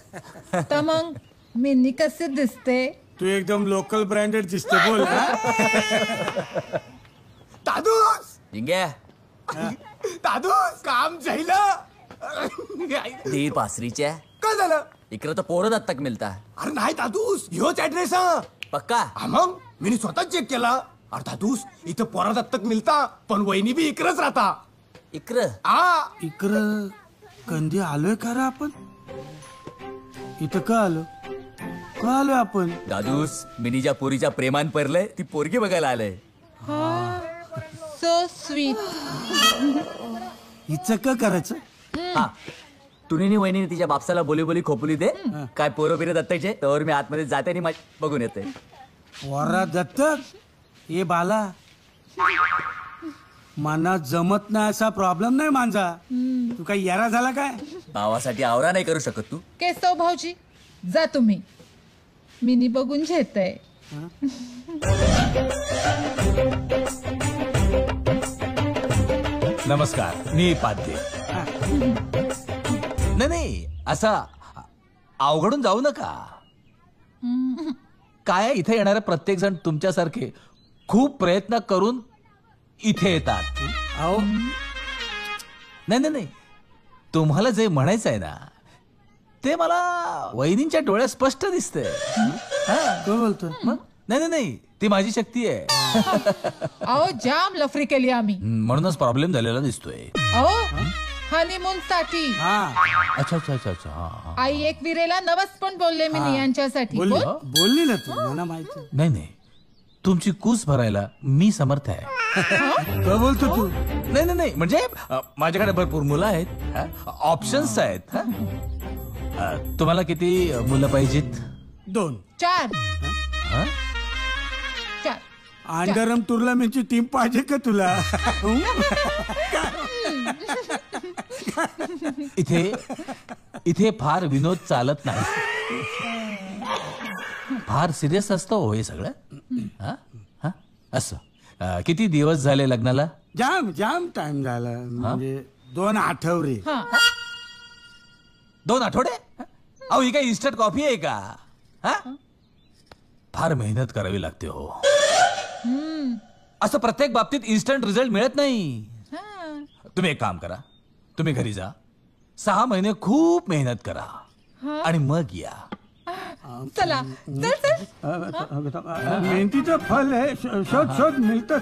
तर मग मिनी कसे दिसते? तू एकदम लोकल ब्रँडेड दिसते बोल. दादूस. जिंग्या. दादूस काम झालं. धीर पासरीच्या काय झालं? इकडे तर पोरं दत्तक मिळता. अरे नाही दादूस, ह्योच ऍड्रेस. पक्का? मग मी स्वतः चेक केला. अरे दादूस इथं पोरा दत्तक मिळता, पण वहिनी बी इकडंच राहता. इकडं कंदी आलोय का रे आपण? इथं का आलो आपण? दादूस मिनीच्या पोरीच्या प्रेमान पडलंय, ती पोरगी बघायला आलंय. So sweet. हिचं का करायचं? हा तुनी वहिनी तिच्या बापसाला बोली बोली खोपली दे. काय पोरं बिरं दत्ताचे तर मी आतमध्ये जाते आणि बघून येते. पोरा दत्तक ए बाला मना जमत नाही असा प्रॉब्लेम नाही माझा. तू काही यारा झाला काय? भावासाठी आवरा नाही करू शकत तू? केसव भाऊजी जा तुम्ही, मिनी बघून घेतय. नमस्कार, मी पाध्ये. नाही असा अवघडून जाऊ नका. काय इथे येणारे प्रत्येक जण तुमच्यासारखे खूप प्रयत्न करून इथे येतात. नाही तुम्हाला जे म्हणायचं आहे ना ते मला वहिनींच्या डोळ्यात स्पष्ट दिसतंय. बोलतो नाही ती माझी शक्ती आहे. अहो जाम लफरी केली आम्ही, म्हणूनच प्रॉब्लेम झालेला दिसतोय. अहो हनीमून साठी. अच्छा. आई एक विरेला नवस पण बोलले मी यांच्यासाठी. बोलली ना तू, मला माहिती. नाही तुमची कूस भरायला मी समर्थ आहे. काय बोलतो तू? नाही म्हणजे माझ्याकडे भरपूर मुलं आहेत, ऑप्शन्स आहेत. तुम्हाला किती मुलं पाहिजेत? 2 4. अंडरम टुर्नामेंटची टीम पाहिजे का तुला? इथे फार विनोद चालत नाही. फार सिरियस असतं हो हे सगळं. असं किती दिवस झाले लग्नाला? जाम टाइम झाला, म्हणजे 2 आठवडे. 2 आठवडे? अहो ही काय इन्स्टंट कॉफी आहे का? फार मेहनत करावी लागते हो. असं प्रत्येक बाबतीत इन्स्टंट रिझल्ट मिळत नाही. तुम्ही एक काम करा, तुम्ही घरी जा, 6 महिने खूप मेहनत करा आणि मग या. चला मेहनतीचं फल आहे, शोध मिळतं.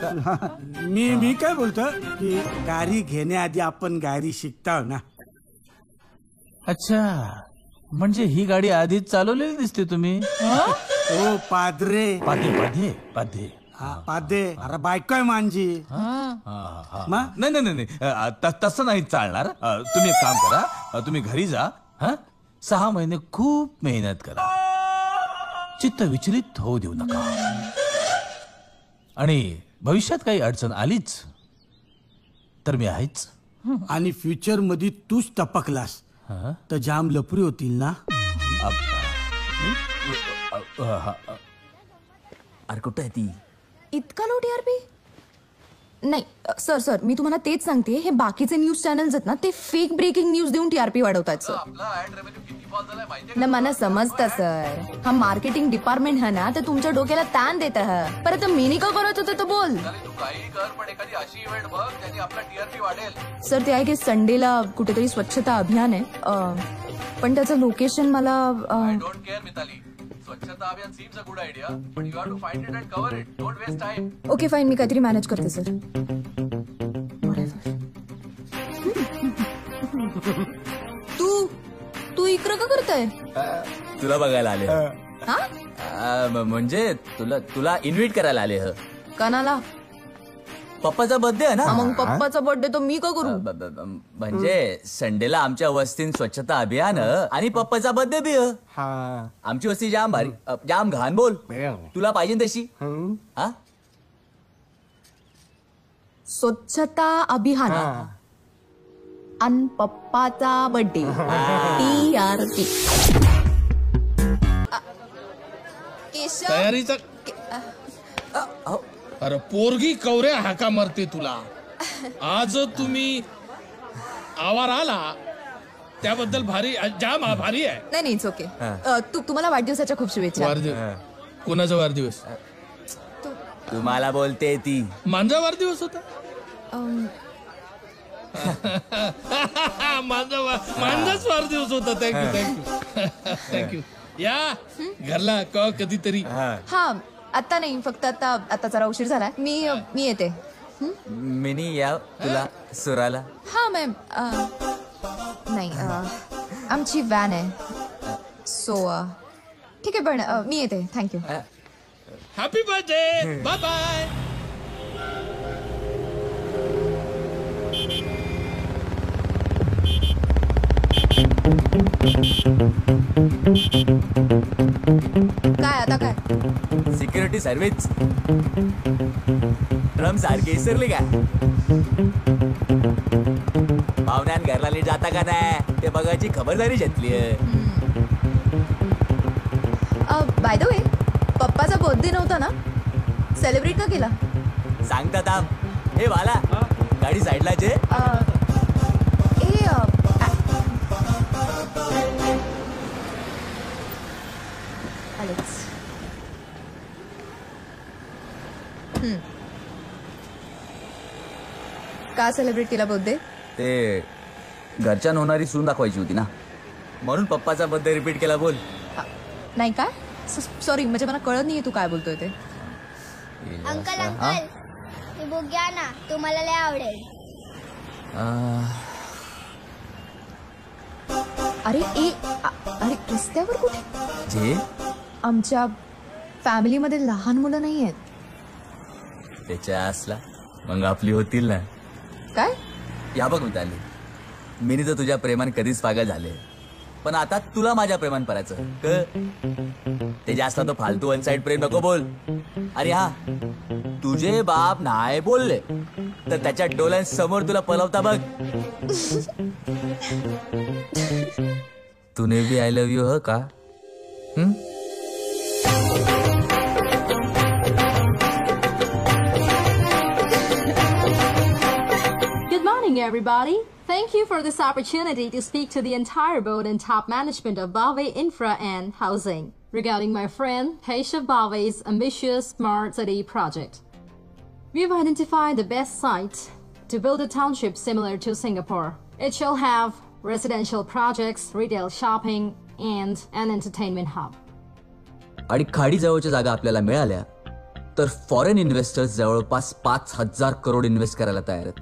मी काय बोलतो की गाडी घेण्याआधी आपण गाडी शिकताव ना. अच्छा, म्हणजे ही गाडी आधीच चालवलेली दिसते तुम्ही. ओ पाद्रे. पाध्ये. अरे बायको आहे माझी. नाही तसं नाही चालणार. तुम्ही एक काम करा, तुम्ही घरी जा, 6 महिने खूप मेहनत करा, चित्त विचलित होऊ देऊ नका. आणि भविष्यात काही अडचण आलीच तर मी आहेच. आणि फ्युचर मध्ये तूच टपकलास तर जाम लफरी होतील ना. अरे कुठं आहे ती? इतका लो टीआरपी? नाही सर मी तुम्हाला तेच सांगते, हे बाकीचे न्यूज चॅनल्स आहेत ना ते फेक ब्रेकिंग न्यूज देऊन टीआरपी वाढवतात सर. ना मला समजतं सर, हा मार्केटिंग डिपार्टमेंट है ना, ते तुमच्या डोक्याला ताण देत आहे. परत मी का करत होते तो बोल. सर ते आहे की संडेला कुठेतरी स्वच्छता अभियान आहे, पण त्याचं लोकेशन मला स्वच्छता अभियान seems a good idea, but you have to find it and cover it. Don't waste time. Okay, fine. मी काहीतरी मॅनेज करते सर. तू इकडं का करताय? तुला बघायला आले. म्हणजे तुला इन्व्हाइट करायला आले. कणाला? पप्पाचा बर्थडे आहे ना. मग पप्पाचा बर्थडे तर मी का करू? म्हणजे संडेला आमच्या वस्तीन स्वच्छता अभियान आणि पप्पाचा बर्थडे बी. आमची वस्ती जाम भारी, जाम घाण. बोल तुला पाहिजे तशी. स्वच्छता अभियान आणि पप्पाचा बर्थडे. टीआरपी. तयारीचा. अरे पोरगी कवऱ्या हाका मारते तुला. आज तुम्ही आवार आला त्याबद्दल भारी, जाम आभारी आहे. नाही इट्स ओके. तुम्हाला वाढदिवसाच्या खूप शुभेच्छा. कोणाचा वाढदिवस? तुम्हाला बोलते ती. माझा वाढदिवस होता. माझाच वाढदिवस होता. थँक्यू. या घरला कधीतरी. हा आता नाही, फक्त आता जरा उशीर झाला. मी येते. मिनी या तुला सुराला. हा मॅम. नाही आमची व्हॅन आहे, सो ठीक आहे. पण मी येते. Thank you. Happy birthday. Bye bye. काय आता काय? सिक्युरिटी सर्व्हिस ट्रम्प सारखी विसरली का? पाहुण्यान घरला नीट जाता का नाही ते बघायची खबरदारी घेतली. बाय द वे, पप्पाचा बर्थडे नव्हता ना, सेलिब्रेट का केला? सांगता थांब. हे वाला गाडी साईडला जे का सेलिब्रेट केला बर्थडे? ते घरच्यान होणारी सून दाखवायची होती ना, म्हणून पप्पाचा बर्थडे रिपीट केला. बोल. नाही काय? सॉरी, म्हणजे मला कळत नाहीये तू काय बोलतोय ते. अंकल अंकल, ही बुक घ्या ना, तुम्हाला लय आवडेल. अरे अरे रस्त्यावर कुठे? जे आमच्या फॅमिलीमध्ये लहान मुलं नाही आहेत. त्याच्या असला मग आपली होतील ना. काय? या बघ मिताली, मी तर तुझ्या प्रेमान कधीच पागल झाले, पण आता तुला माझ्या प्रेमान पडायचं. ते जास्त तो फालतू वन साइड प्रेम नको बोल. अरे हा, तुझे बाप नाही बोलले तर त्याच्या डोळ्यांसमोर तुला पलवता बघ. तूने भी आय लव्ह यू ह का? Good morning, everybody. Thank you for this opportunity to speak to the entire board and top management of Bave Infra and Housing regarding my friend Keshav Bave's ambitious smart city project. We've identified the best site to build a township similar to Singapore. It shall have residential projects, retail shopping, and an entertainment hub. आणि खाडी जवळच्या जागा आपल्याला मिळाल्या तर foreign investors जवळपास 5,000 crore invest करायला तयार आहेत.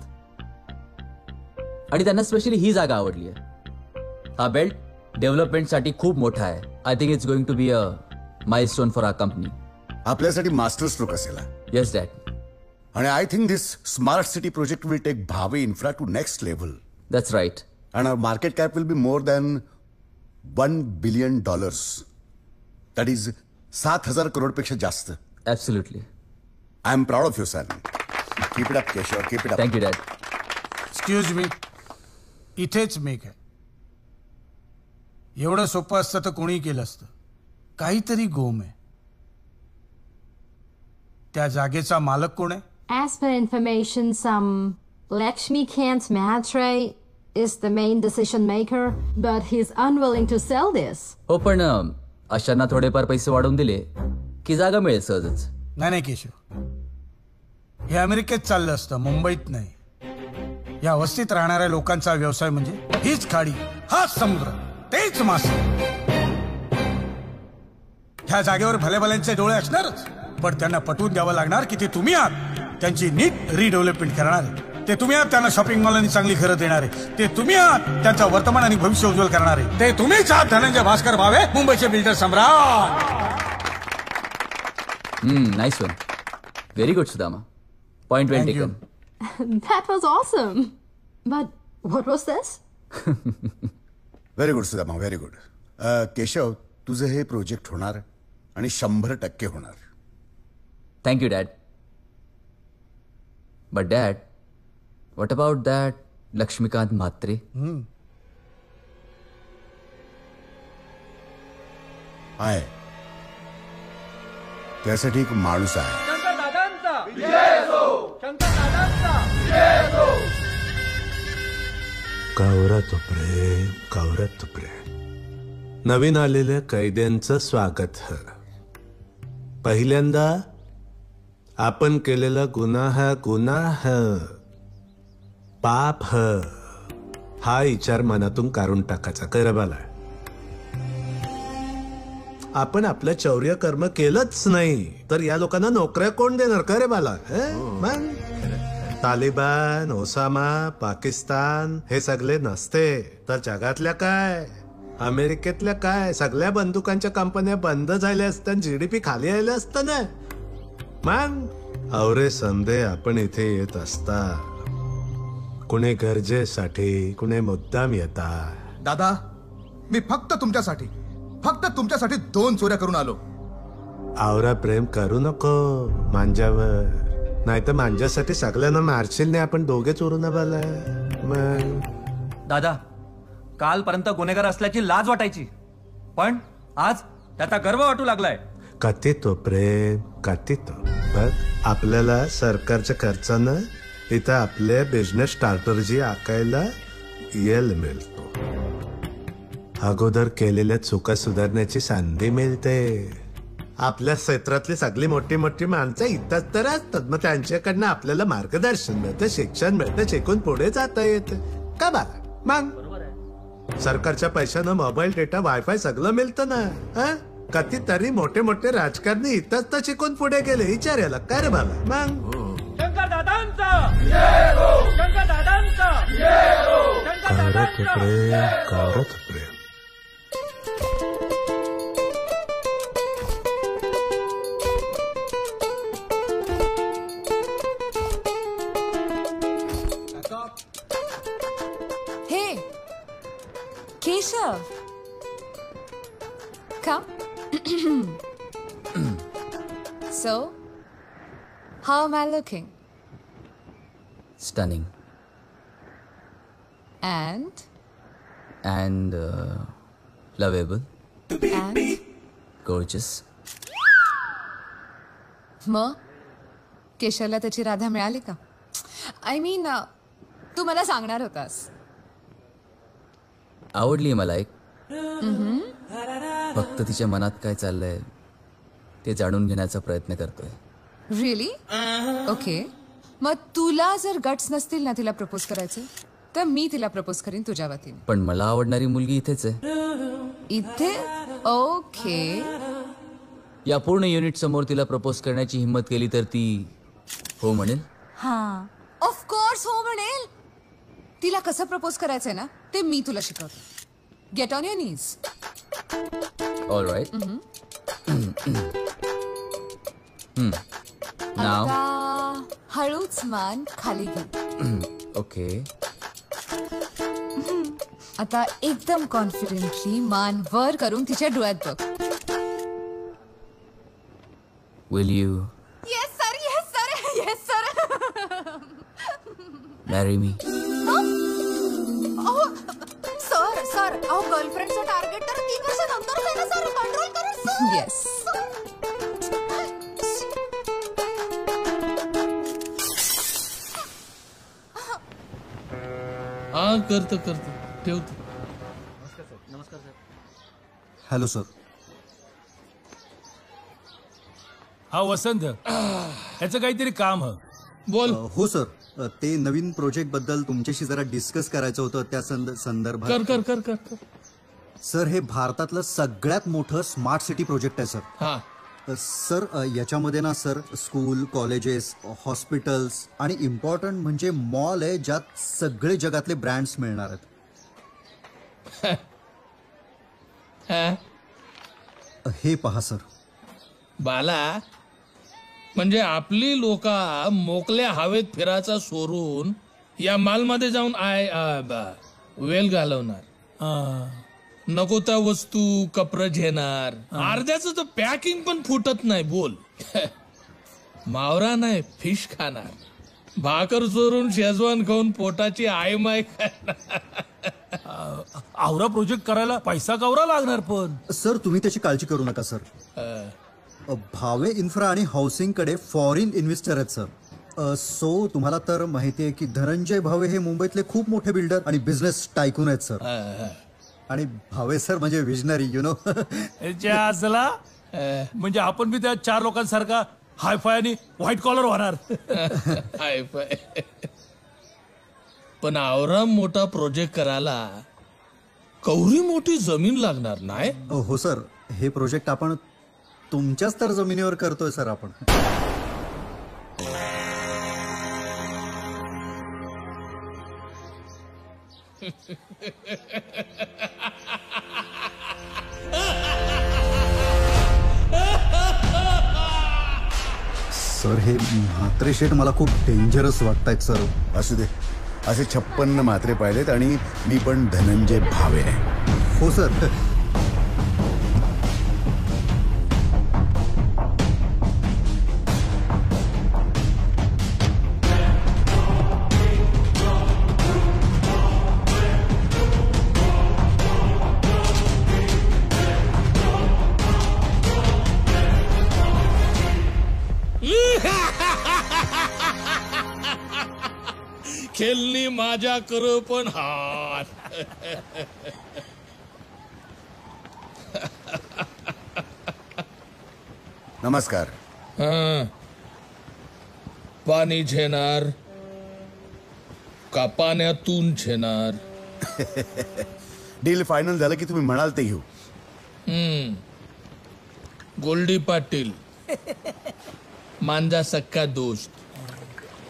आणि त्यांना स्पेशली ही जागा आवडली आहे. हा बेल्ट डेव्हलपमेंटसाठी खूप मोठा आहे. I think it's going to be a milestone for our company. आपल्यासाठी मास्टर स्ट्रोक असेल. Yes dad. आणि I think this smart city project will take Bhave infra to next level. That's right. And our market cap will be more than $1 billion. That is 7,000 करोडपेक्षा जास्त. Absolutely. I am proud of you son. Keep it up Keshav, keep it up. Thank you dad. Excuse मी, इथेच make आहे. एवढं सोपं असतं तर कोणी केलं असतं. काहीतरी गोम आहे. त्या जागेचा मालक कोण आहे? As per information, some Lakshmikant Mhatre is the main decision maker, but he's unwilling to sell this. हो, पण अशांना थोडेफार पैसे वाढवून दिले की जागा मिळेल सहजच. नाही केशव, हे अमेरिकेत चाललं असतं, मुंबईत नाही. या वस्तीत राहणाऱ्या लोकांचा व्यवसाय म्हणजे हीच खाडी, हाच समुद्र, तेच मासे. ह्या जागेवर भले भल्यांचे डोळे असणारच, पण त्यांना पटवून द्यावं लागणार की ते तुम्ही आहात त्यांची नीट रिडेव्हलपमेंट करणारे. ते तुम्ही आहात त्यांना शॉपिंग मॉल आणि चांगली घरं देणारे. ते तुम्ही आहात त्यांचं वर्तमान आणि भविष्य उज्ज्वल करणारे. ते तुम्हीच आहात धनंजय भास्कर भावे, मुंबईचे बिल्डर सम्राट. Nice one. Very good Sudama. Point well taken. That was awesome. But what was this? Very good Sudama, very good. Keshav, तुझं हे प्रोजेक्ट होणार आणि 100% होणार. Thank you dad. But dad, what about that Laxmikant Mhatre? आहे, त्यासाठी एक माणूस आहे. कवरत प्रेम, कवरत प्रेम. नवीन आलेल्या कैद्यांचं स्वागत ह. पहिल्यांदा आपण केलेला गुन्हा पाप ह, हा विचार मनातून काढून टाकायचा. करबाला आपण आपलं चौर्य कर्म केलंच नाही तर या लोकांना नोकऱ्या कोण देणार? करे बाला. तालिबान, ओसामा, पाकिस्तान हे सगळे नसते तर जगातल्या काय, अमेरिकेतल्या काय, सगळ्या बंदुकांच्या कंपन्या बंद झाल्या असत्या, GDP खाली आले असतं ना. मग अवरे संधे आपण इथे येत असता. कुणी गरजेसाठी, कुणी मुद्दाम येता. दादा, मी फक्त तुमच्यासाठी 2 चोऱ्या करून आलो. आवरा प्रेम करू नको मांजावर, नाही तर मांजासाठी सगळ्यांना मारशील नाही. आपण दोघे चोरून आला मग. दादा, कालपर्यंत गुन्हेगार असल्याची लाज वाटायची, पण आज त्याचा गर्व वाटू लागलाय. कधी तो प्रेम, कधी तो बघ. आपल्याला सरकारच्या खर्चानं इथं आपले बिझनेस स्टार्टरजी आकायला येल मिळतो. अगोदर केलेल्या चुका सुधारण्याची संधी मिळते. आपल्या क्षेत्रातली सगळी मोठी मोठी माणसं इथंच तर असतात. मग त्यांच्याकडनं आपल्याला मार्गदर्शन मिळतं, शिक्षण मिळतं, शिकून पुढे जाता येतं का बघा. मग सरकारच्या पैशानं मोबाईल डेटा वायफाय सगळं मिळतं ना. कधीतरी मोठे मोठे राजकारणी इथंच तर शिकून पुढे गेले. विचारायला काय रे बाबा. मग शंकर दादांचा करत प्रेम. Hey, Keshav, come. So, how am I looking? Stunning. And lovable. And Gorgeous. मग केशवला त्याची राधा मिळाली का? आय मीन तू मला सांगणार होतास. आवडली मला एक. फक्त तिच्या मनात काय चाललंय ते जाणून घेण्याचा प्रयत्न करतोय. रिअली? ओके. मग तुला जर गट्स नसतील ना तिला प्रपोज करायचे, तर मी तिला प्रपोज करीन तुझ्या वतीने. पण मला आवडणारी मुलगी इथेच आहे. इथे? ओके. या पूर्ण युनिट समोर तिला प्रपोज करण्याची हिम्मत केली तर ती हो म्हणेल. हा, ऑफ कोर्स हो म्हणेल. तिला कसं प्रपोज करायचंय ना ते मी तुला शिकवते. Get on your knees. All right. नाव हळूच मान खाली घे. ओके. आता एकदम कॉन्फिडेंटली मान वर करून तिच्या डोळ्यात बघ. Will you yes sir, yes sir, yes sir. marry me? Sir sir, अहो गर्लफ्रेंडचं टार्गेट तर 3 वर्षानंतर आहे ना सर. कंट्रोल करा सर. येस. हा करतो ठेवतो. नमस्कार सर. Hello sir. हा वसंत, ह्याचं काहीतरी काम ह. बोल. हो सर, ते नवीन प्रोजेक्ट बद्दल तुमच्याशी जरा डिस्कस करायचं होतं त्या संदर्भात. कर. सर, हे भारतातलं सगळ्यात मोठं स्मार्ट सिटी प्रोजेक्ट आहे सर. हा सर, याच्यामध्ये ना सर स्कूल, कॉलेजेस, हॉस्पिटल्स आणि इम्पॉर्टंट म्हणजे मॉल आहे ज्यात सगळे जगातले ब्रँड्स मिळणार आहेत. हे पहा सर. बाला, म्हणजे आपली लोक मोकल्या हवेत फिरायचा सोडून या मालमध्ये जाऊन वेल घालवणार. नको त्या वस्तू कपडे घेणार. अर्ध्याचं तर पॅकिंग पण फुटत नाही. बोल. मावरा नाही फिश खाणार. भाकर चोरून शेजवान खाऊन पोटाची आयमाय खाणार. आवरा प्रोजेक्ट करायला पैसा कवरा लागणार. पण सर, तुम्ही त्याची काळजी करू नका सर. भावे इन्फ्रा आणि हाऊसिंग कडे फॉरेन इन्व्हेस्टर आहेत सर. सो तुम्हाला तर माहिती आहे की धनंजय भावे हे मुंबईतले खूप मोठे बिल्डर आणि बिझनेस टायकून आहेत सर. आणि भावे सर म्हणजे विजनरी, यु नो. असला म्हणजे आपण बी त्या 4 लोकांसारखा हायफाय आणि व्हाईट कॉलर होणार. हायफाय. पण आवरा मोठा प्रोजेक्ट करायला कवरी मोठी जमीन लागणार नाही. हो सर, हे प्रोजेक्ट आपण तुमच्याच तर जमिनीवर करतोय सर आपण. सर, हे म्हात्रे शेठ मला खूप डेंजरस वाटतायत सर. असू दे. असे 56 म्हात्रे पाहिलेत आणि मी पण धनंजय भावे आहे. हो सर. खेळणी माझ्या कर पण हात. नमस्कार. हा, पाणी झेणार का पाण्यातून झेणार? डील फायनल झालं की तुम्ही म्हणाल ते घेऊ. गोल्डी पाटील माझा सक्का दोस्त,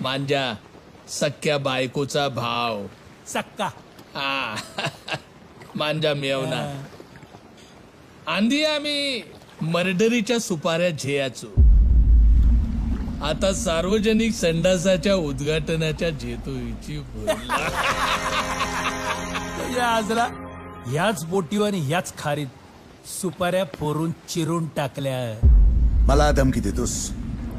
माझ्या सख्या बायकोचा भाव. सक्का हा माझा मेवना. आंधी आम्ही मर्डरीच्या सुपाऱ्या झेयाचो. आता सार्वजनिक संडासाच्या उद्घाटनाच्या झेतोईची आजरा याच बोटीवर आणि याच खारीत सुपाऱ्या फोरून चिरून टाकल्या. मला धमकी देतोस?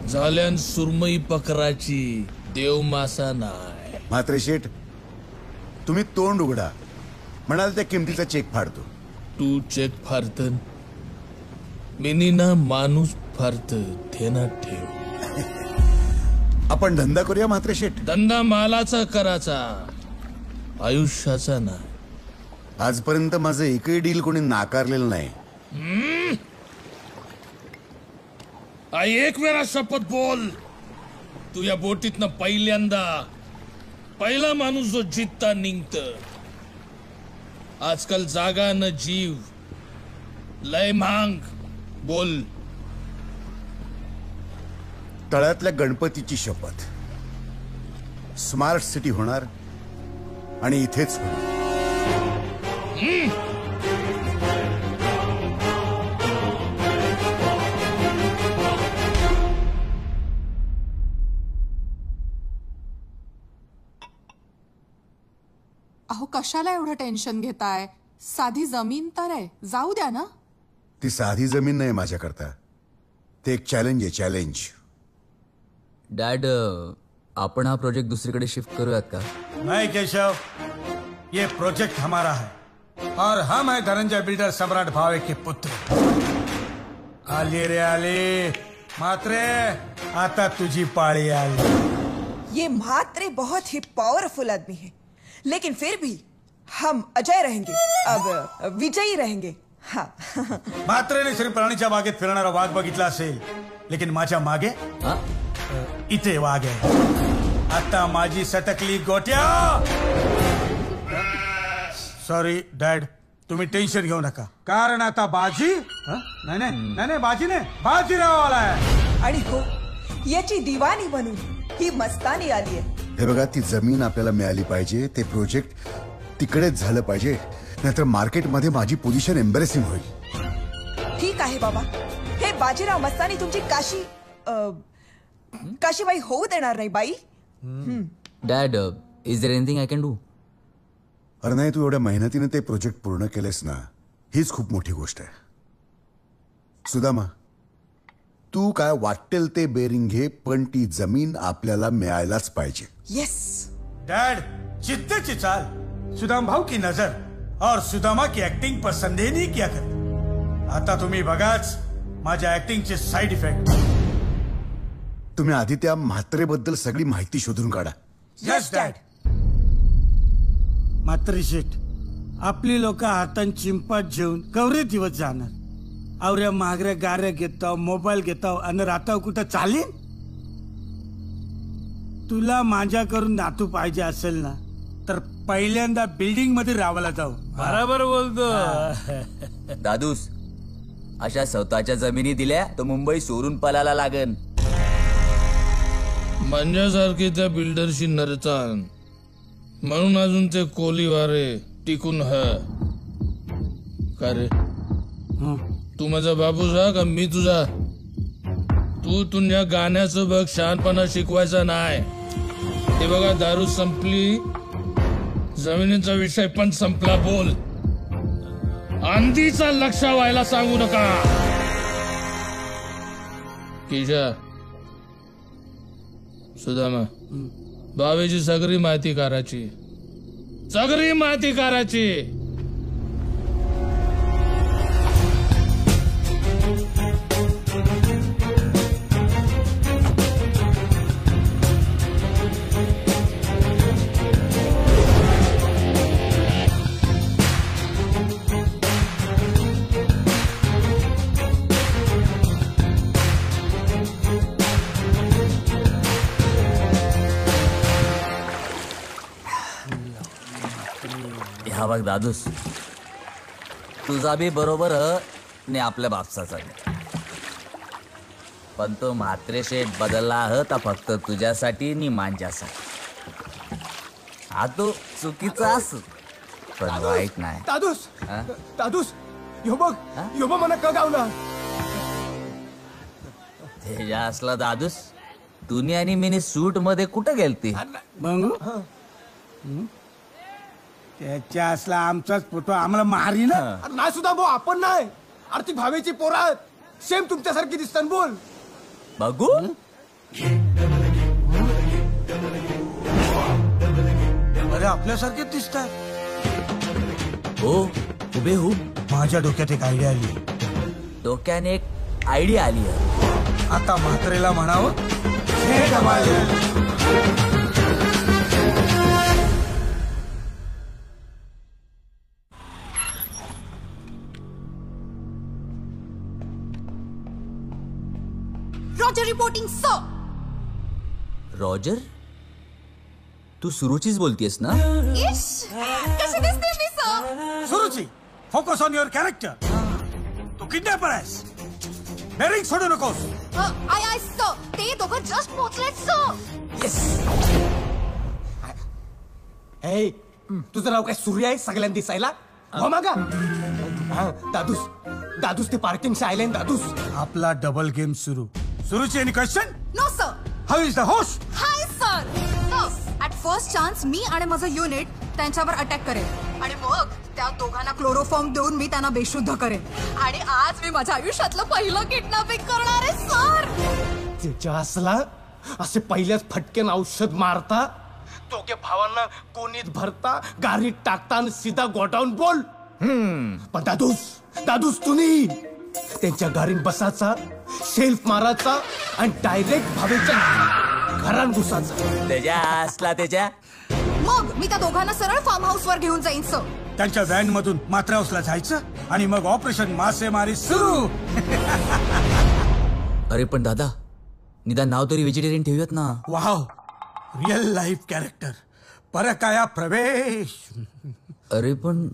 झाल्यान सुरमई पकराची, देव मासा नाय. म्हात्रे शेठ, तुम्ही तोंड उघडा, म्हणाल त्या किमतीचा चेक फाडतो. तू चेक फाडतन, मिनीना माणूस फाडत, ध्यानात ठेव. आपण धंदा करूया म्हात्रे शेठ. धंदा मालाचा करायचा, आयुष्याचा नाही. आजपर्यंत माझं एकही डील कोणी नाकारलेलं नाही. आई एक वेळा शपथ बोल, तू या बोटीतनं पहिला माणूस जो जित्ता निघत. आजकाल जागा न जीव, लय मांग. बोल. तळ्यातल्या गणपतीची शपथ. स्मार्ट सिटी होणार आणि इथेच होणार. अहो कशाला एवढं टेन्शन घेताय? साधी जमीन तर आहे, जाऊ द्या ना. ती साधी जमीन नाही माझ्याकरता, ते एक चॅलेंज आहे. चॅलेंज. डॅड, आपण हा प्रोजेक्ट दुसरीकडे शिफ्ट करूयात का? नहीं केशव, ये प्रोजेक्ट हमारा है और हम है धनंजय बिल्डर सम्राट भावे के पुत्र. आली रे आली. मात्रे, आता तुझी पाळी आली. ये म्हात्रे बहुत ही पावरफुल आदमी है, लेकिन फिर भी हम अजय रहेंगे, अब विजयी रहेंगे. हाँ. म्हात्रेने श्री प्राणीच्या बागेत फिरणारा वाघ बघितला असेल, लेकिन माझ्या मागे इथे वाघ आहे. आता माझी सटकली गोट्या. सॉरी डॅड, तुम्ही टेन्शन घेऊ नका, कारण आता बाजी नाही बाजी नाही, बाजीराव आला आहे. आणि हो, याची दिवाणी बनून ही मस्तानी आली आहे. हे बघा, ती जमीन आपल्याला मिळाली पाहिजे. ते प्रोजेक्ट तिकडेच झालं पाहिजे, नाहीतर मार्केटमध्ये माझी पोझिशन एम्बॅरेसिंग होईल. ठीक आहे बाबा, हे बाजीराव मस्तानी तुमची काशीबाई होऊ देणार नाही बाई. Dad, is there anything I can do? अरे नाही, तू एवढ्या मेहनतीने ते प्रोजेक्ट पूर्ण केलेस ना, हीच खूप मोठी गोष्ट आहे. सुदामा, तू काय वाटेल ते बेरिंग घे, पण ती जमीन आपल्याला मिळायलाच पाहिजे. यस डैड, चित्ते की चाल, सुदाम भाऊ की नजर और सुदामा की एक्टिंग पर संदेह नहीं किया कर. आता तुम्ही बघाच माझ्या ऍक्टिंगचे साइड इफेक्ट. तुम्ही आधी त्या म्हात्रेबद्दल सगळी माहिती शोधून काढा. Yes dad. म्हात्रे शेठ, आपली लोक हातान चिंपात जेवून कवरे दिवस जाणार. आवऱ्या महागऱ्या गाऱ्या घेताव, मोबाईल घेताव आणि राहताव कुठं चालेल. तुला माझ्याकडून नातू पाहिजे असेल ना, तर पहिल्यांदा बिल्डिंग मध्ये राहायला जाऊ. बरोबर बोलतो दादूस. अशा स्वतःच्या जमिनी दिल्या तर मुंबई सोडून पलाला लागन. मंजासारखी त्या बिल्डरशी नरतान, म्हणून अजून ते कोलीवारे टिकून ह. का रे, तू माझा बापूस हा का मी तुझा? तू तुझ्या गाण्याचं बघ, शहाणपणा शिकवायचा नाही. हे बघा, दारू संपली, जमिनीचा विषय पण संपला. बोल. आंधीचा लक्ष व्हायला सांगू नका. किशा, सुदामा, बावेची सगळी माहिती करायची, सगळी माहिती करायची. हा बघ दादूस, तुझा बी बरोबर ने आपल्या बापसाचा बी. पण तो म्हात्रे शेठ बदलला तर फक्त तुझ्यासाठी आणि माझ्यासाठी. हा तो चुकीचा असू पण वाईट नाही. दादूस हा? दादूस यो बघ मला का गावला. तेजा असला दादूस, तुम्ही आणि मीने सूट मध्ये कुठं गेलती? बंगू त्याच्या असला आमचाच फोटो आम्हाला मारी ना. नाही सुद्धा भाऊ, आपण नाही. अरे ती भावेची पोरा सेम तुमच्यासारखी दिसतात. बोल बघू. अरे आपल्यासारखे दिसतात. हो उभे हो. माझ्या डोक्यात एक आयडिया आली. डोक्याने एक आयडिया आली आहे. आता म्हात्रेला म्हणावं रॉजर रिपोर्टिंग सर. रॉजर, तू सुरुचीच बोलतीयस ना? इश कशी दिसते मी sir? Suruchi, focus on your character. तू किडनॅपर आहेस. बेरिंग सोडू नकोस. Aye sir. ते दोघं जस्ट पोहोचलेत सर. ए तुझं नाव काय सूर्य आहे सगळ्यांना दिसायला? हो मागा. दादूस ते पार्किंग आयलँड. दादूस आपला डबल गेम सुरू. Suruchi any question? No sir. How is the host? Hi sir. At first chance मी आणि माझं युनिट त्यांच्यावर अटॅक करेल आणि मग त्या दोघांना क्लोरोफॉर्म देऊन मी त्यांना बेशुद्ध करेन. आणि आज मी माझ्या आयुष्यातलं पहिलं किडनॅपिंग करणार आहे सर. त्याच्या असला असे पहिल्याच फटक्यान औषध मारता, दोघे भावांना कोणीत भरता, गाडीत टाकता आणि सीधा गोडाऊन. बोल. पण दादूस तुम्ही त्यांच्या गाडीत बसायचा, सेल्फ मारायचा आणि डायरेक्ट भावेच्या घरात घुसायचा. त्याच्या असला त्याच्या. मग मी त्या दोघांना सरळ फार्म हाऊस वर घेऊन जाईन सर. त्यांच्या व्हॅन मधून मात्रा हाऊसला जायचं आणि मग ऑपरेशन मासेमारी सुरू. अरे पण दादा, निदान नाव तरी व्हेजिटेरियन ठेवूयात ना. Wow, real life character. परकाया प्रवेश. अरे पण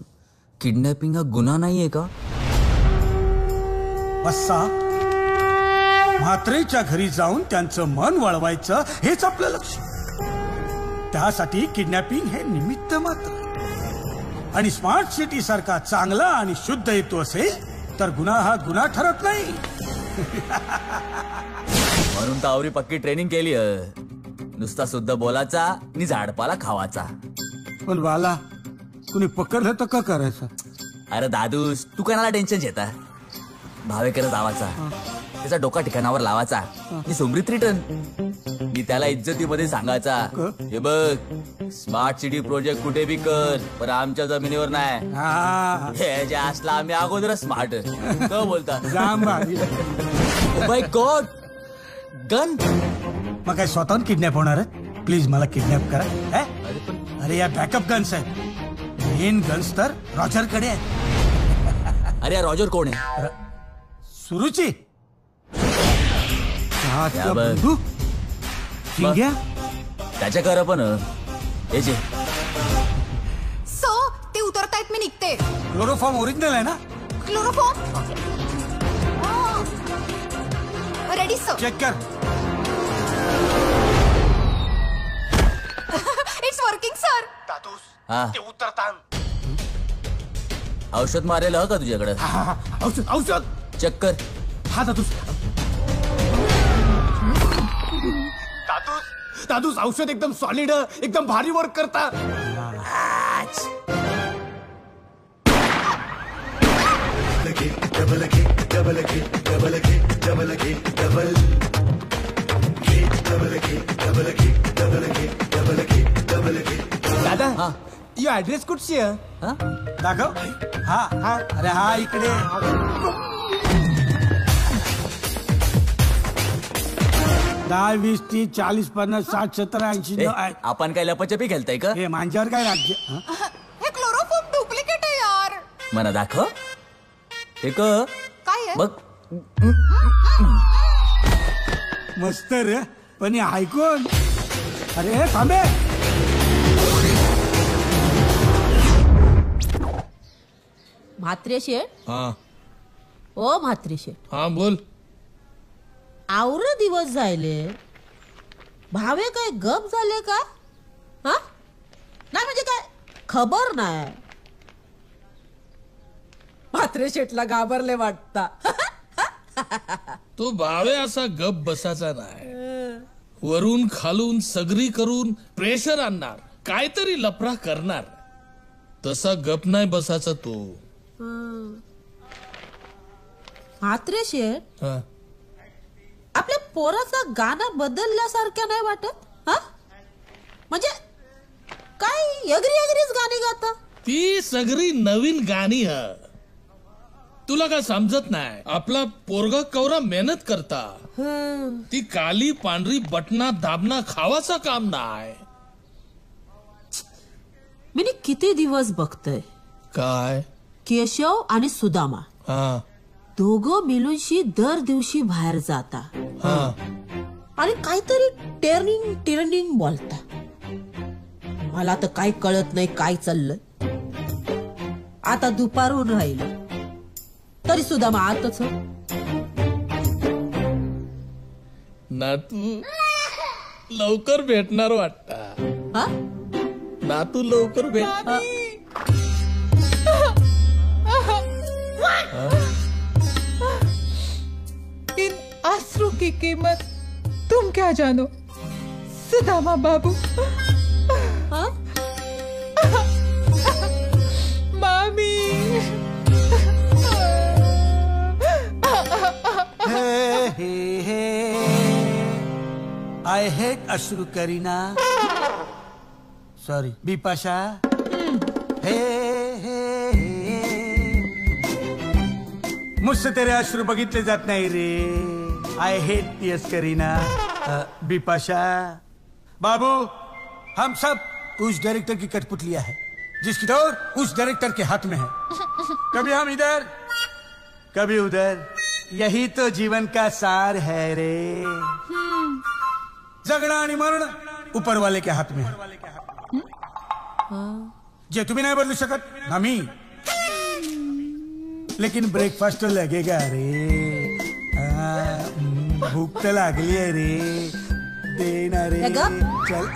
किडनॅपिंग हा गुन्हा नाहीये का? बस्सा, म्हात्रेच्या घरी जाऊन त्यांचं मन वळवायचं हेच आपलं लक्ष. त्यासाठी किडनॅपिंग हे निमित्त मात्र. आणि स्मार्ट सिटी सारखा चांगला आणि शुद्ध हेतू असेल तर गुन्हा हा गुन्हा ठरत नाही. म्हणून तर आवरी पक्की ट्रेनिंग केली. नुसता शुद्ध बोलाचा आणि झाडपाला खावाचा. पण बाला कुणी पकडलं तर का करायचं? अरे दादूस, तू कोणाला टेन्शन घेता? भावेकडे जावाचा, त्याचा डोका ठिकाणावर लावाचा आणि सुमरीत रिटर्न. मी त्याला इज्जतीमध्ये सांगायचा, हे बघ स्मार्ट सिटी प्रोजेक्ट कुठे बी कर, पण आमच्या जमिनीवर नाही. हे जे असला आम्ही अगोदरच स्मार्ट. का बोलता? बाय गॉड, गन. मग काय स्वतःहून किडनॅप होणार आहे? प्लीज मला किडनॅप करा. अरे या बॅकअप गन्स आहेत. मेन गन्स तर रॉजर कडे आहेत. अरे रॉजर कोण आहे? सुरुची. त्याच्या घर पण सो ते उतरतायत. मी निघते. क्लोरोफॉर्म ओरिजिनल आहे ना? Chloroform ready sir. चेक कर. It's working sir. हा, ते उतरतात. औषध मारेल का तुझ्याकडे? औषध चेक कर. हा दादूस औषध एकदम सॉलिड, एकदम भारी वर्क करता. दादा यो ऍड्रेस कुठची आहे? दाखव. हा हा. अरे हा इकडे. 10, 20, 30, 40, 50, 60, 70, 80. आपण काय लपचपी खेळताय का? हे मांजावर काय राज्य? हे क्लोरोफॉर्म डुप्लिकेट आहे यार. मला दाखव. हे काय आहे? बघ. मस्त रे, पण ऐकून. अरे थांबे. म्हात्रे शेठ हा ओ म्हात्रे शेठ हा बोल. आवर दिवस जायले भावे काय गप झाले का? हा नाही म्हणजे काय खबर नाही. म्हात्रे शेठला घाबरले वाटता. तो भावे असा गप बसाचा नाही. वरून खालून सगरी करून प्रेशर आणणार, काहीतरी लफडा करणार. तसा गप नाही बसाचा तो. म्हात्रे शेठ हा. आपल्या पोराचा गाणं बदलल्यासारख्या नाही वाटत? हा म्हणजे काय एगरी एगरीच गाणी गाता? ती सगळी नवीन गाणी ह. तुला काय समजत नाही? आपला पोरगा कवरा मेहनत करता. ती काली पांढरी बटना दाबना खावाचं काम नाही. मी किती दिवस बघतोय काय केशव आणि सुदामा हा दोघं मिळूनशी दर दिवशी बाहेर जाता हा आणि काहीतरी टेरनिंग बोलता. मला तर काही कळत नाही काय चाललंय. आता दुपारून राहिलं तरी सुदामा आतच. नातू लवकर भेटणार वाटता. नातू लवकर भेट. इन आंसू की कीमत तुम क्या जानो सुदामा बाबू. मामी I hate अश्रू करीना. सॉरी बिपाशा. मुझसे तेरे अश्रू बघितले जात नाही रे. I hate tears Kareena. Bipasha बाबू हम सब उस डायरेक्टर की कठपुतलियां है जिसकी दौड़ उस डायरेक्टर के हाथ में है. कभी हम इधर कभी उधर. यही तो जीवन का सार है रे. जगना आणि मरण ऊपर वाले के हाथ में है. जे तुम्ही नाही बदलू शकत ना मी. लेकिन ब्रेकफास्ट तो लगेगा रे. भूक तो लागली आहे रे. देना रे. चल.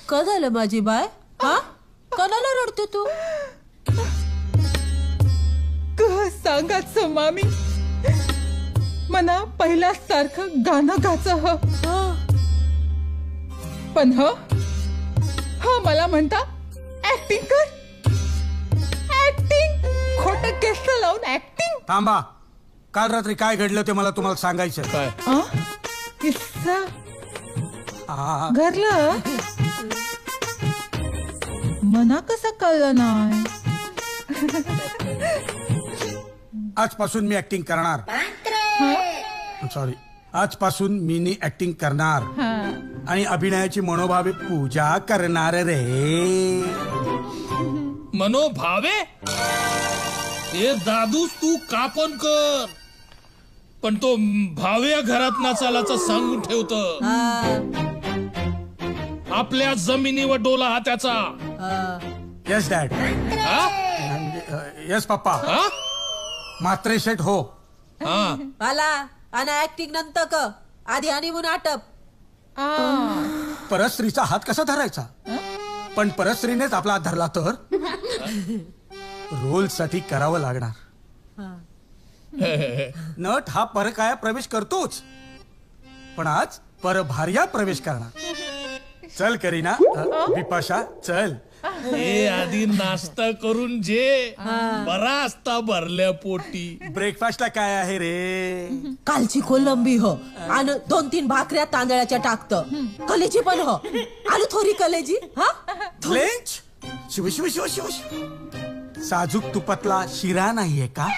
का झालं माझी बाय? हा कोणाला रडते तू? तू सांगाच मामी मना पहिल्यासारखं गाणं गाचं ह. पण ह मला म्हणता ऍक्टिंग कर. ऍक्टिंग खोट केस लावून ऍक्टिंग. थांबा. काल रात्री काय घडलं ते मला तुम्हाला सांगायचं. काय किस्सा घरला मना कसं कळलं नाही. आजपासून मी ऍक्टिंग करणार. सॉरी आजपासून मी ऍक्टिंग करणार आणि अभिनयाची मनोभावे पूजा करणार रे. मनोभावे हे दादूस तू का पण कर. पण तो भावे घरात नाचालाचा सांगून ठेवतो. आपल्या जमिनीवर डोला हा त्याचा. Yes dad. Yes papa. Mhatre शेठ हो. आला आणि ऍक्टिंग नंतर क आधी हनीमून आटप. परस्त्रीचा हात कसा धरायचा. पण परस्त्रीनेच आपला हात धरला तर रोल साठी करावं लागणार. नट हा परकाया प्रवेश करतोच पण आज परभार्या प्रवेश करणार. चल करीना. बिपाशा चल. हे आधी नाश्ता करून जे बरा असता भरल्या पोटी. ब्रेकफास्टला काय आहे रे. कालची कोलंबी हो आणि 2-3 भाकऱ्या तांदळाच्या टाकत. कलेजी पण हो आणि थोडी कलेजी. हा लेंच शिव शिव शिव शिव. साजूक तुपातला शिरा नाहीये का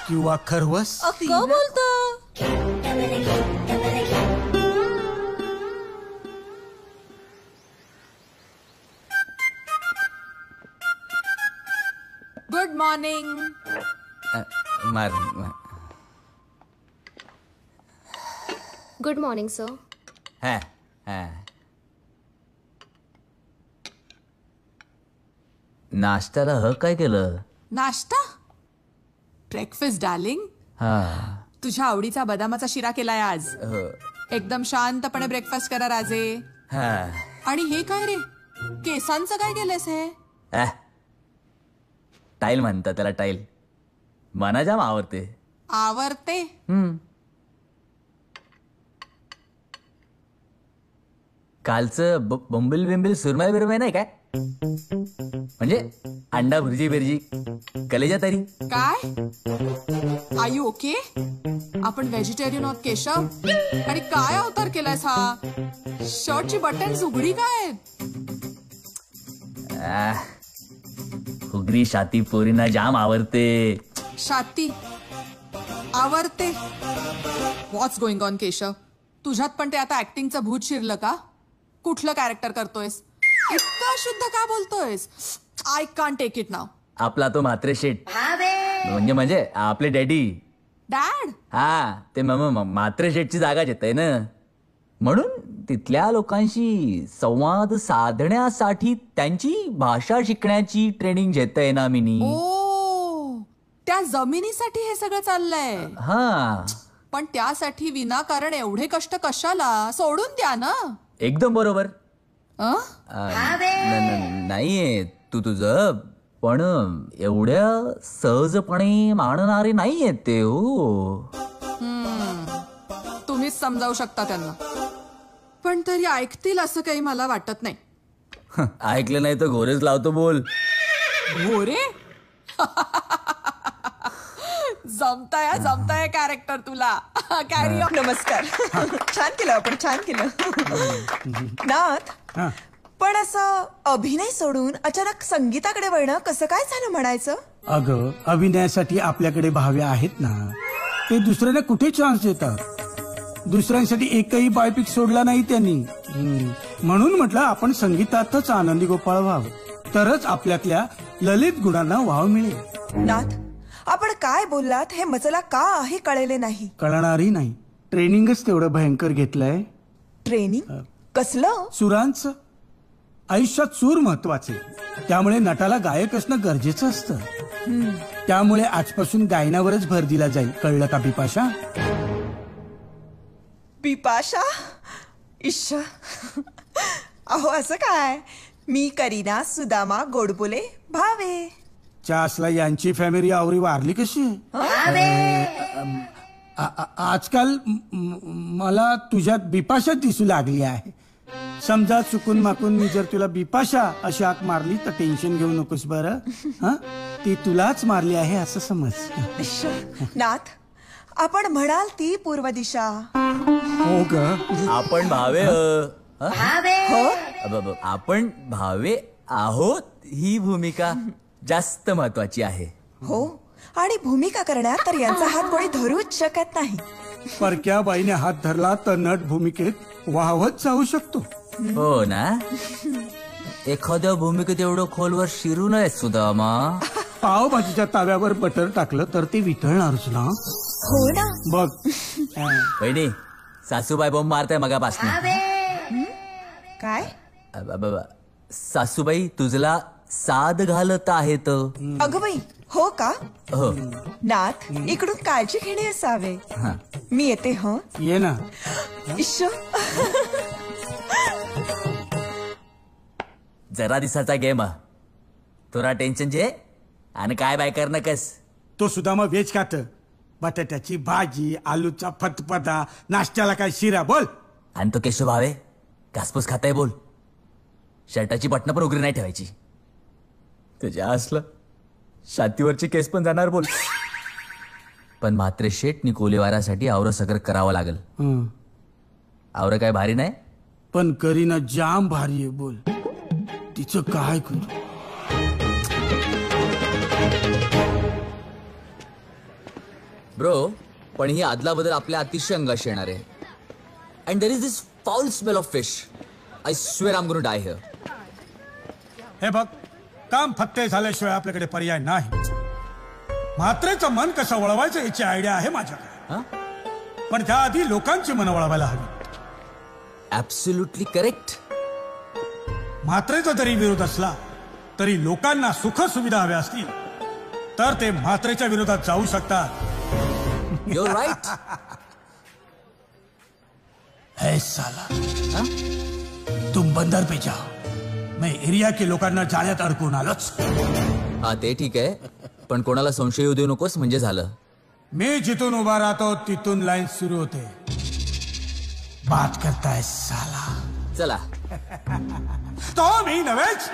किंवा खरवस. का बोलतो. Good morning. Good morning sir. नाश्त्याला काय केलं? नाश्ता? Breakfast darling. हा. तुझ्या आवडीचा बदामाचा शिरा केलाय आज. एकदम शांतपणे ब्रेकफास्ट करा राजे. आणि हे काय रे, केसांचं काय केलंस हे? टाईल म्हणतात त्याला, टाईल. मना जाम आवडते. आवडते? कालचं बोंबिल बिंबिल सुरमई बिरमई नाही काय? म्हणजे अंडा भुर्जी बिर्जी कलेजा तरी काय? Are you okay? आपण व्हेजिटेरियन आहोत केशव. आणि काय अवतार केलायस हा? शर्टची बटन्स उघडी काय? उगरी शाती पोरींना जाम आवडते. शाती आवडते? व्हॉट्स गोइंग ऑन केशव? तुझ्यात पण ते आता ऍक्टिंगचं भूत शिरलं का? कुठलं कॅरेक्टर करतोयस? इतका शुद्ध का बोलतोयस? I can't take it now. आपला तो म्हात्रे शेठ म्हणजे आपले डॅडी. डॅड? हा, ते म्हात्रे शेठची जागा घेतय ना, म्हणून तिथल्या लोकांशी संवाद साधण्यासाठी त्यांची भाषा शिकण्याची ट्रेनिंग घेतय ना मी. ओ, त्या जमिनीसाठी हे सगळं चाललंय? हा. पण त्यासाठी विनाकारण एवढे कष्ट कशाला? सोडून द्या ना. एकदम बरोबर. नाहीये तू तुझं, पण एवढ्या सहजपणे मानणारे नाहीये ते. हो, तुम्हीच समजावू शकता त्यांना. पण तरी ऐकतील असं काही मला वाटत नाही. ऐकलं नाही तर घोरेच लावतो. बोल. घोरे? जमताय कॅरेक्टर तुला. Carry on. नमस्कार. छान केलं आपण, छान केलं. नाथ, पण असं अभिनय सोडून अचानक संगीताकडे वळणं कसं काय झालं म्हणायचं? अगं, अभिनयासाठी आपल्याकडे भावे आहेत ना, ते दुसऱ्याला कुठे चान्स देतात. दुसऱ्यांसाठी एकही बायोपिक सोडला नाही त्यांनी. म्हणून म्हटलं आपण संगीतातच आनंदी गोपाळ व्हावं, तरच आपल्यातल्या ललित गुणांना वाव मिळेल. नाथ, आपण काय बोललात हे मचला का आहे कळले नाही. कळणारही नाही. ट्रेनिंगच तेवढं भयंकर घेतलंय. ट्रेनिंग कसलं? सुरांचं. आयुष्यात सूर महत्वाचे, त्यामुळे नटाला गायक असणं गरजेचं असतं. त्यामुळे आजपासून गायनावरच भर दिला जाईल. कळलं का बिपाशा? बिपाशा? इश्श, अहो असं काय? मी करीना, सुदामा, गोडबोले, भावे. चासला यांची फॅमिली आवरी वारली कशी? आजकाल मला तुझ्यात बिपाशा दिसू लागली आहे. समजा चुकून माकून मी जर तुला बिपाशा अशी हाक मारली तर टेन्शन घेऊ नकोस बरं. ती तुलाच मारली आहे असं समज. नाथ, आपण म्हणाल ती पूर्व दिशा. हो ग, आपण भावे. आपण भावे आहोत ही भूमिका जास्त महत्वाची आहे. हो, आणि भूमिका करण्यात तर यांचा हात कोणी धरूच शकत नाही. परक्या बाईने हात धरला तर नट भूमिकेत वाहवत जाऊ शकतो. हो ना. एखाद्या भूमिकेत एवढं खोलवर शिरू नये सुदामा. पावभाजीच्या ताव्यावर बटर टाकलं तर ते वितळणारच ना. हो ना. बघ बहिणी, सासूबाई बॉम्ब मारताय मगापासून. काय? सासूबाई तुझला साद घालत आहेत. अगं बाई, हो का? हो. नाथ, इकडून काळजी घेणे असावे. मी येते. ह, ये ना. इश्श, जरा दिसाचा गेम. थोडा टेन्शन जे आणि काय बाय कर नकस. तो सुदामा व्हेज खात. बटाट्याची भाजी, आलूचा फतफता, नाश्त्याला काय शिरा. बोल. आणि तो केशव भावे घासपूस खाताय. बोल. शर्टाची बटणं पण उघडी नाही ठेवायची. तुझ्या असलं छातीवरची केस पण जाणार. बोल. पण मात्र शेट निकोलेवारासाठी आवरं सगळं करावं लागल. आवरं काय भारी नाही, पण करीना जाम भारी आहे. बोल, तिचं काय करू? ब्रो, पण ही आदला बदल आपल्या अतिशय अंगाशी येणार आहे. And there is this foul smell of fish. I swear I am gonna die here. हे बघ, काम फत्ते झाल्याशिवाय आपल्याकडे पर्याय नाही. मात्रेचं मन कसं वळवायचं याची आयडिया आहे माझ्याकडे, पण त्याआधी लोकांची मन वळवायला हवी. Absolutely correct. मात्रेचा जरी विरोध असला तरी लोकांना सुख सुविधा हव्या असतील तर ते म्हात्रेच्या विरोधात जाऊ शकतात. You're right. है साला तुम बंदर पे जाओ, मैं एरिया के लोकांना जाळ्यात अडकून आलोच. हा ते ठीक आहे, पण कोणाला संशय येऊ देऊ नकोस म्हणजे झालं. मी जिथून उभा राहतो तिथून लाईन सुरू होते. बात करताय साला. चला. तो मी नव्हेच.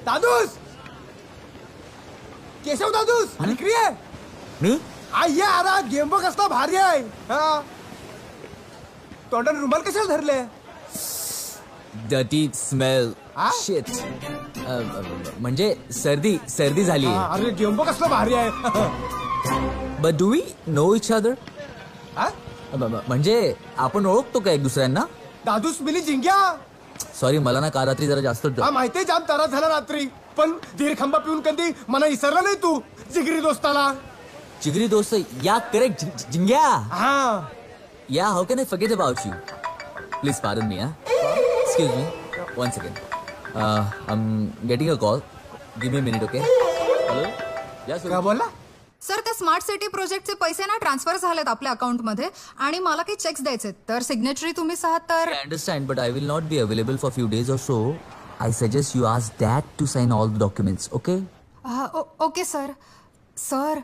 दादूस, केशव दादूस, इकडे ये. मी आय्या अरे गेम बघ असता भारी आहे. हा तोंडाने रुमाल कशाला धरले? Dirty smell shit. म्हणजे सर्दी झाली. अरे गेम बघ असला भारी आहे. But do we know each other? म्हणजे आपण ओळखतो का एक दुसऱ्यांना? दादूस मिली जिंग्या. सॉरी, मला ना काल रात्री जरा जास्त माहितीये जाम त्रास झाला रात्री, पण दीड खंबा पिऊन कधी मला विसरला नाही तू जिगरी दोस्ताला. जिगरी दोस्त, या करेक्ट जिंग्या. हा yeah, how can I forget about you? Please pardon me. Excuse me, one second. I am getting a call. Give me a minute, okay? Hello, काय बोलला? सर, त्या स्मार्ट सिटी प्रोजेक्टचे पैसे ना ट्रान्सफर झालेत आपल्या अकाउंटमध्ये आणि मला काही चेक्स द्यायचे, तर सिग्नेटरी तुम्हीच आहात. तर I understand, but I will not be available for a few days or so. I suggest you ask Dad to sign all the documents, okay? Okay sir. Sir,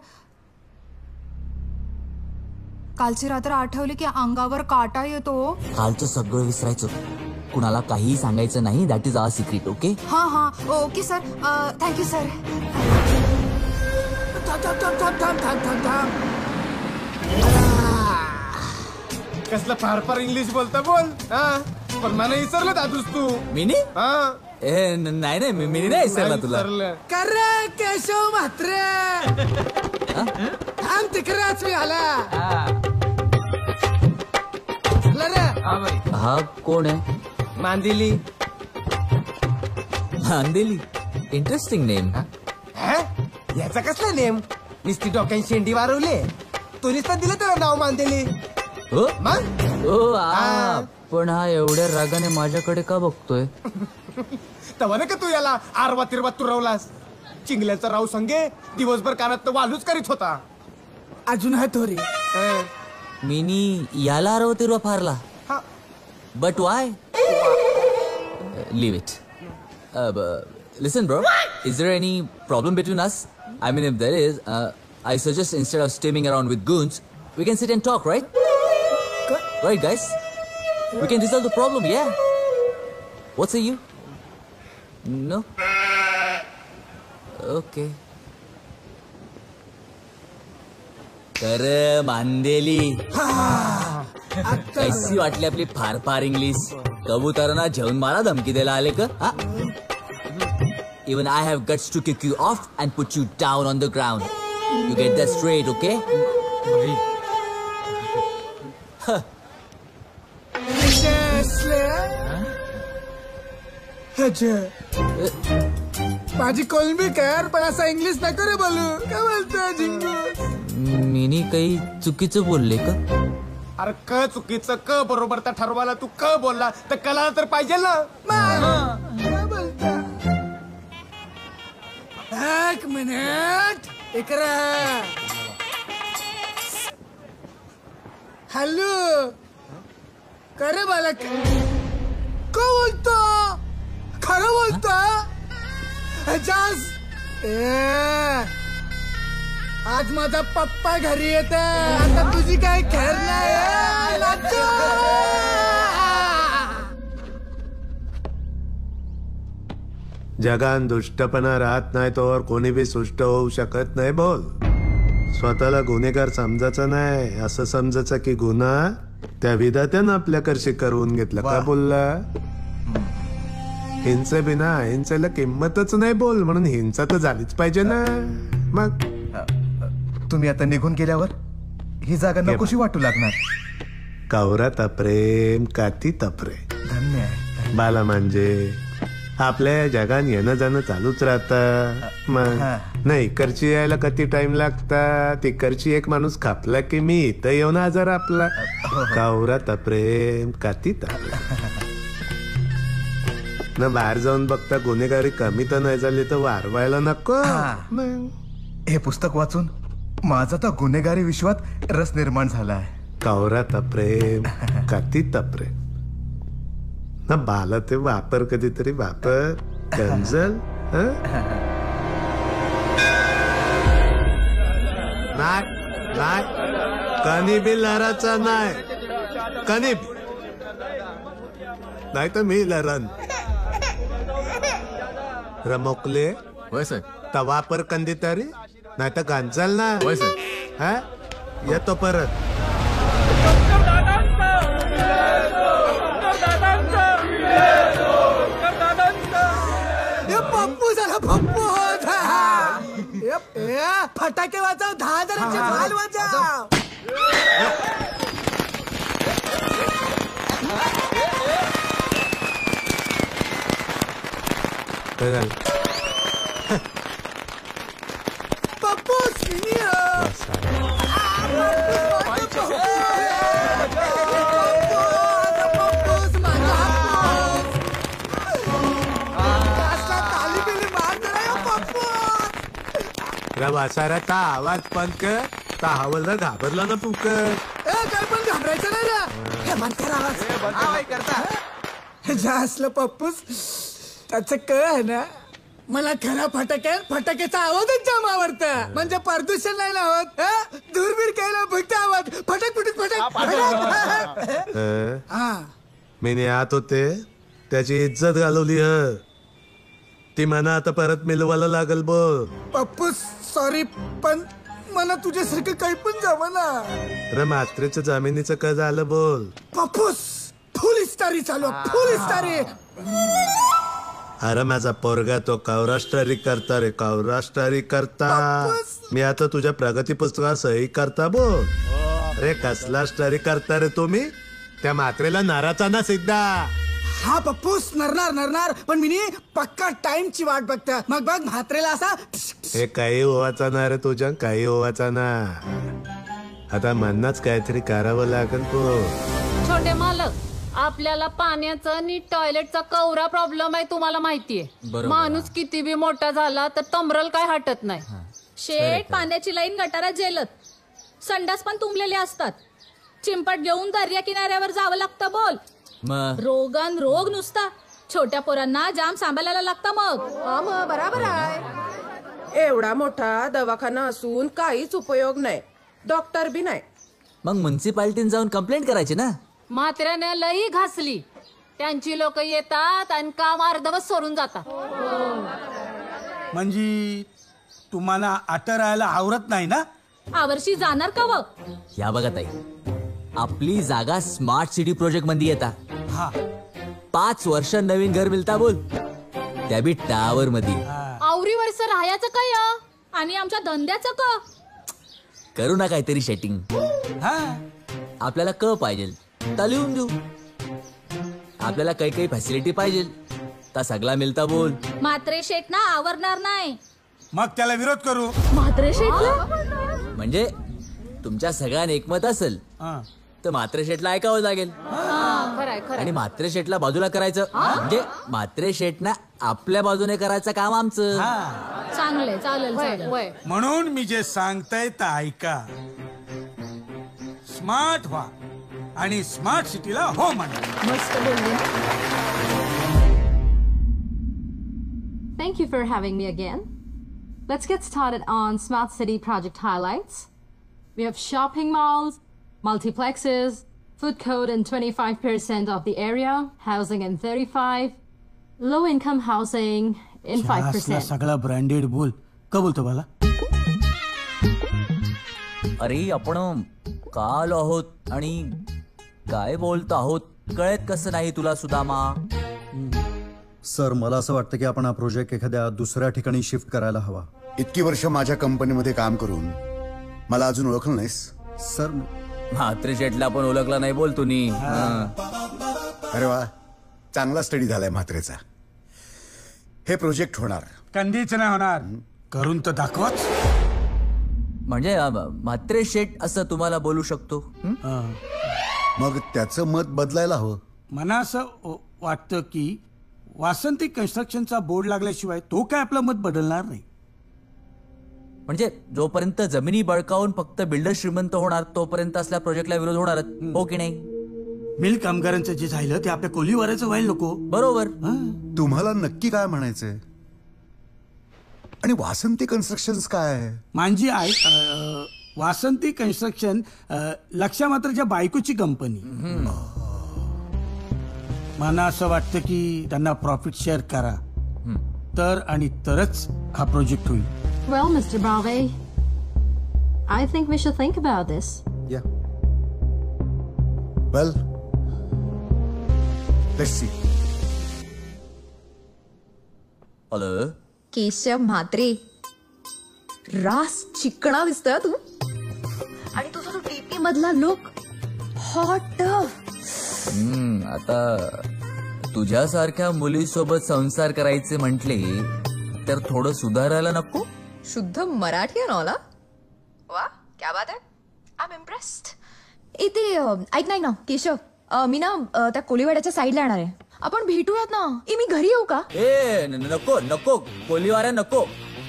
कालची रात्र आठवली की अंगावर काटा येतो. कालचं सगळं विसरायचं, कुणाला काहीही सांगायचं नाही. That is our secret, okay? हा ओके सर. Thank you sir. कसलं फार फार इंग्लिश बोलता बोल. पण मला विसरलं दादूस तू. मिनी? नाही मिनी नाही विसरला तुला. कर केशव म्हात्रे. थांब तिकडेच मी आला. हा कोण आहे? मांदिली. मांदिली, इंटरेस्टिंग नेम. याचा कसला नेम? नुसती डोक्यात शेंडी वारवली, तू नुसतं दिलं त्याला नाव मांदिली. हो मग पण हा एवढ्या रागाने माझ्याकडे का बघतोय? तवा का तू याला आरवा तिरवा तुरवलास. चिंगल्याचा राव संगे दिवसभर कानात वालूच करीत होता. अजून आहे तो रे. मिनी याला आरवतिरवा फारला. But why? Leave it. Listen, bro. Is there any problem between us? I mean, if there is, I suggest instead of steaming around with goons, we can sit and talk, right? Right, guys? We can resolve the problem, yeah? What say you? No? Okay. तर मांदेली, कैसी वाटली आपली फार फार English? कबुतरांना जेवण मला धमकी द्यायला आले का? Even I have guts to kick you off and put you down on the ground. You get that straight, okay? माझी कोलंबी कर, पण असा इंग्लिश नको रे बोलू. काय बोलतोय जिंगू? मिनी काही चुकीचं बोलले का? अरे क चुकीचं क बरोबर तर ठरवायला तू क बोलला तर कला तर पाहिजे ना. काय बोलता? एक मिनिट इकडे. हॅलो, करे बालक, का बोलतो? खरं बोलतो? आज माझा पप्पा घरी येते. आता तुझी काय खेळ नाही. जगान दुष्टपणा राहत नाही तोवर कोणी बी सुष्ट होऊ शकत नाही. बोल. स्वतःला गुन्हेगार समजायचं नाही, असं समजायचं की गुन्हा त्या विधात्यानं आपल्याकडशी करवून घेतला. का बोलला? हिंसे बिना हिंसेला किंमतच नाही. बोल, म्हणून हिंसा तर झालीच पाहिजे ना. मग तुम्ही आता निघून गेल्यावर ही जागा नकोशी वाटू लागणार. कवरा तप्रेम काती तपरे. धन्य आहे. बाला म्हणजे आपल्या जगात येणं जाणं चालूच राहतं मग नाही इकडची यायला किती टाइम लागता तिकडची एक माणूस खापला की मी इथं येऊन हजर आपला कावरात प्रेम काती न बाहेर जाऊन बघता गुन्हेगारी कमी तर नाही झाली तर वारवायला नको. हे पुस्तक वाचून माझा तर गुन्हेगारी विश्वात रस निर्माण झालाय. कावरात प्रेम काती प्रेम ना बाला ते वापर कधीतरी वापर कंजल नाही कणी बी लहराचा नाही कणी नाही तर मी लहरन रमोकले तर वापर कंदी तरी नाही तर गांजल ना हा येतो परत. पप्पू झाला पप्पू फटाके वाजव 10,000चे भाल वाजव. पप्पू वासाराचा आवाज बंद कर ता हवलदार घाबरला ना तू कर काय पण घाबरायचं नाही रे. मन कर आवाज करता जा असलं पप्पूस त्याच कळ आहे ना मला खरा फटाक्याचा आवाजच जाम आवडता म्हणजे प्रदूषण नाही ना होत. दूरबीर केला फक्त आवाज फटक फटक मी आत होते त्याची इज्जत घालवली ती म्हणा आता परत मिलवायला लागल बोल. पप्पूस सॉरी पण मला तुझ्यासारखं काही पण जावं ना रे. मात्रेच्या जमिनीचं काय झालं बोल. पप्पूस फुल इस्तारी चालू फुल इस्तारी. अरे माझा पोरगा तो कावराष्ट्रारी करता रे कावराष्ट्रारी करता. मी आता तुझ्या प्रगती पुस्तकावर सही करता बोल. अरे कसला स्टरी करता रे तुम्ही त्या मात्रेला नाराचा ना सिद्धा. हा पप्पूस नरणार पण मी पक्का टाइमची वाट बघता मग बघ म्हात्रेला असा हे काही होवाचा ना रे तुझ्या काही होवाचा ना. आता म्हणणंच काहीतरी करावं लागेल तो. छोटे मालक आपल्याला पाण्याचा आणि टॉयलेटचा कवरा प्रॉब्लेम आहे तुम्हाला माहितीये. माणूस किती बी मोठा झाला तर तमरल काय हटत नाही. शेट पाण्याची लाईन गटारात जेलत संडास पण तुंबलेले असतात. चिंपट घेऊन दर्या किनाऱ्यावर जावं लागतं बोल. रोगन रोग नुसता छोट्या पोरांना जाम सांभाळायला लागतं. मग बराबर आहे. एवढा मोठा दवाखाना असून काहीच उपयोग नाही. डॉक्टर बी नाही. मग म्युन्सिपाल्टीन जाऊन कंप्लेंट करायची ना. म्हात्र्यानं लई घासली त्यांची लोक येतात आणि काम अर्धवट सोडून जातात. म्हणजे तुम्हाला आट राहायला आवरत नाही ना. यावर्षी जाणार का व. या बघा ताई आपली जागा स्मार्ट सिटी प्रोजेक्ट मध्ये येता. 5 वर्ष नवीन घर मिळता बोल त्या बी टावर मध्ये. आवरी वर्ष राहायचं काय आणि आमच्या धंद्याचं का करू ना काहीतरी सेटिंग. आपल्याला क पाहिजे तर लिहून देऊ. आपल्याला काही काही फॅसिलिटी पाहिजे तर सगळा मिळता बोल. मात्रे शेट ना आवरणार नाही. मग त्याला विरोध करू. मात्रे शेट म्हणजे तुमच्या सगळ्यांना एकमत असेल तर मात्रे शेटला ऐकावं लागेल. आणि मात्रे शेटला बाजूला करायचं म्हणजे मात्रे शेटना आपल्या बाजूने करायचं काम आमचं. चांगलंय चालेल. म्हणून मी जे सांगताय ते ऐका. स्मार्ट व्हा आणि स्मार्ट सिटीला हो म्हणा. मस्त बोलले. Thank you for having me again. Let's get started on Smart City project highlights. We have shopping malls, multiplexes, food court in 25% of the area, housing in 35%, low-income housing in 5%. सगळा branded बोल का बोलतो मला. अरे आपण काल आहोत आणि काय बोलतो आहोत कळत कसं नाही तुला सुदामा. सर मला असं वाटतं की आपण हा प्रोजेक्ट एखाद्या दुसऱ्या ठिकाणी शिफ्ट करायला हवा. इतकी वर्ष माझ्या कंपनीमध्ये काम करून मला अजून ओळखलं नाहीस. सर म्हात्रे शेटला पण ओळखला नाही बोल तुम्ही. अरे वा चांगला स्टडी झालाय म्हात्रेचा. हे प्रोजेक्ट होणार. कंदीच नाही होणार. करून तर दाखवाच. म्हणजे म्हात्रे शेट असं तुम्हाला बोलू शकतो. मग त्याचं मत बदलायला हवं. मला असं वाटतं की वासंती कन्स्ट्रक्शनचा बोर्ड लागल्याशिवाय तो काय आपलं मत बदलणार नाही. म्हणजे जोपर्यंत जमिनी बळकावून फक्त बिल्डर श्रीमंत होणार तोपर्यंत असल्या प्रोजेक्टला विरोध होणारच, हो की नाही? मिल कामगारांचं जे झालं ते आपल्या कोलीवाराचं व्हायला नको. बरोबर. तुम्हाला नक्की काय म्हणायचंय? आणि वासंती कन्स्ट्रक्शन काय? माझी आई वासंती कन्स्ट्रक्शन लक्षा मात्रच्या बायकोची कंपनी. मला असं वाटतं की त्यांना प्रॉफिट शेअर करा तर आणि तरच हा प्रोजेक्ट होईल. Well, Mr. Bave, I think we should think about this. Yeah. Well, let's see. Hello Keshav Mhatre, रास चिकणा दिसतोय तू. आणि तुझा तो डीपी मधला लुक हॉट. आता तुझ्यासारख्या मुलीसोबत संसार करायचे म्हटले तर थोडं सुधारायला नको? शुद्ध मराठी आहे ना? वा, क्या बात आहे. I am impressed. इथे ऐक नाही ना केशव, मी ना त्या कोलीवाड्याच्या साईडला येणार आहे. आपण भेटूयात ना. मी घरी येऊ का? नको नको, कोलीवाड्या नको.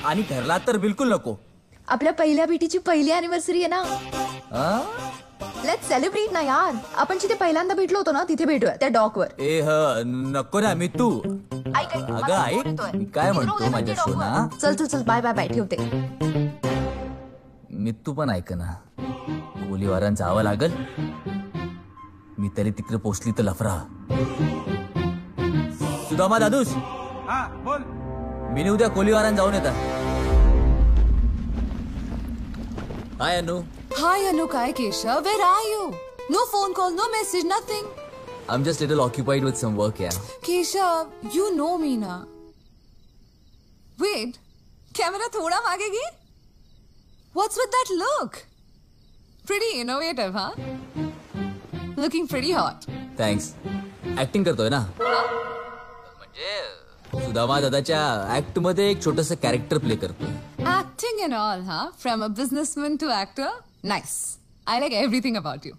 आणि घरला तर बिलकुल नको. आपल्या पहिल्या भेटीची पहिली अॅनिव्हर्सरी आहे ना. लेट्स सेलिब्रेट ना यार. आपण जिथे पहिल्यांदा भेटलो होतो ना तिथे भेटूया त्या डॉकवर. नको ना. मी तू अगं ऐक मी काय म्हणतो माझ्या सोना. चल चल चल, बाय बाय बाय, ठेवते. मी तू पण ऐक ना. कोलीवारांत जावं लागल. मी तरी तिकडे पोचली तर लफरा. सुदामा दादूस, बोल. मी उद्या कोलीवारांत जाऊन येतात. हाय अनु. हाय अनु. काय Keshav, where are you? No phone call, no message, nothing. I'm just little occupied with some work, yeah. Keshav, you know me ना. Wait, कैमरा थोड़ा मागे गी. What's with that look? Pretty innovative, huh? Looking pretty hot. Thanks. Acting करतोय ना? म्हणजे सुदामा दादाच्या act मध्ये एक छोटस कॅरेक्टर प्ले करतोय. Acting and all, huh? From a businessman to actor? Nice. I like everything about you.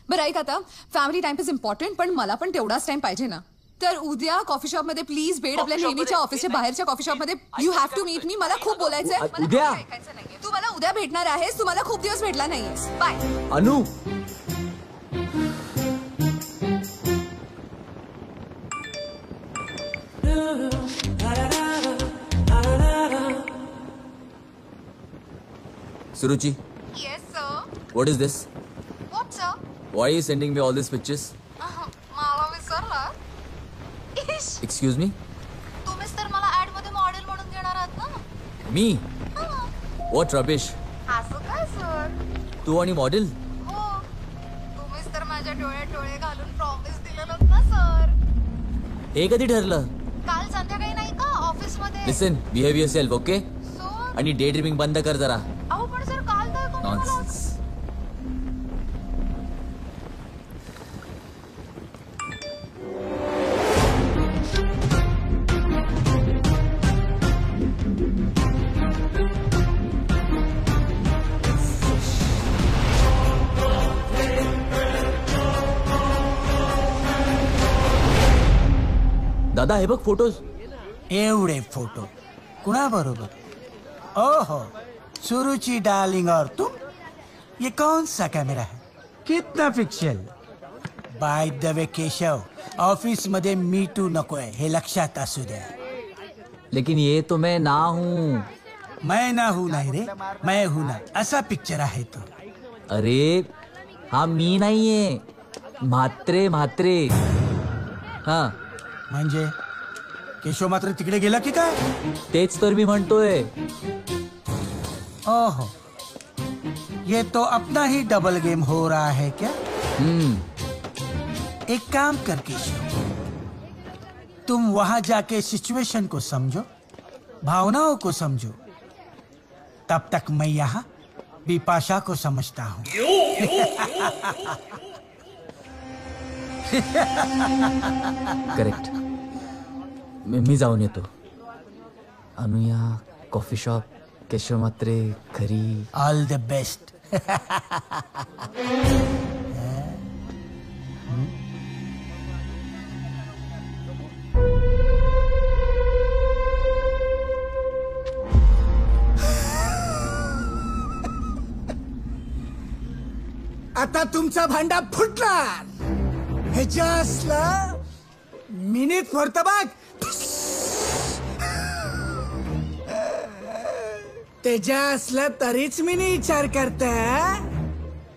बरं ऐक, आता फॅमिली टाइम इज इम्पॉर्टंट, पण मला पण तेवढाच टाइम पाहिजे ना. तर उद्या कॉफी शॉप मध्ये प्लीज भेट. आपल्या नेहमीच्या ऑफिसच्या बाहेरच्या कॉफी शॉप मध्ये. You have to meet me. मला खूप बोलायचंय. उद्या तू मला उद्या भेटणार आहेस. तू मला खूप दिवस भेटला नाहीयेस. बाय अनु. Suruchi. Yes sir. What is this? What sir? Why are you sending me all these pictures? मला विसरला. Excuse me? तुम्हीच तर मला ऍड मध्ये मॉडेल म्हणून घेणार आहात ना. मी? What rubbish? असं काय सर? तू आणि मॉडेल? हो, तुम्हीच तर माझ्या डोळ्यात डोळे घालून प्रॉमिस दिलेलं ना सर. हे कधी ठरलं? काल संध्याकाळी नाही का ऑफिस मध्ये. लिसन, बिहेव युअरसेल्फ, ओके? आणि डे ड्रीमिंग बंद कर जरा. अहो पण सर काल तर नॉनसेन्स. दादा हे बघ फोटोज. एवढे फोटो कुणा बरोबर? ओहो, सुरुचि डार्लिंग और तुम. ये कौन सा कैमरा है? कितना pixel? Bye the way Keshav, office मध्ये मी टू नकोय हे लक्षात असू द्या. लेकिन ये तो मैं ना हूँ. मैं ना हूँ नाही रे, मैं हूँ ना असा पिक्चर आहे तो. अरे हा मी नाहीये, म्हात्रे म्हात्रे. हा म्हणजे केशव मात्र तिकडे गेला की काय? तेच तर मी म्हणतोय. ओहो, ये तो अपना ही डबल गेम हो रहा है क्या? एक काम कर केशव, तुम वहां जाके सिचुएशन को समझो, भावनाओं को समझो. तब तक मैं यहाँ बिपाशा को समझता हूँ. करेक्ट. मी जाऊन येतो. अनुया कॉफी शॉप केशव मात्रे घरी. All the best. आता तुमचा भांडा फुटणार. ह्याच्या असला मिनिट फोडतं बघ. त्याच्या असला तरीच मी विचार करता.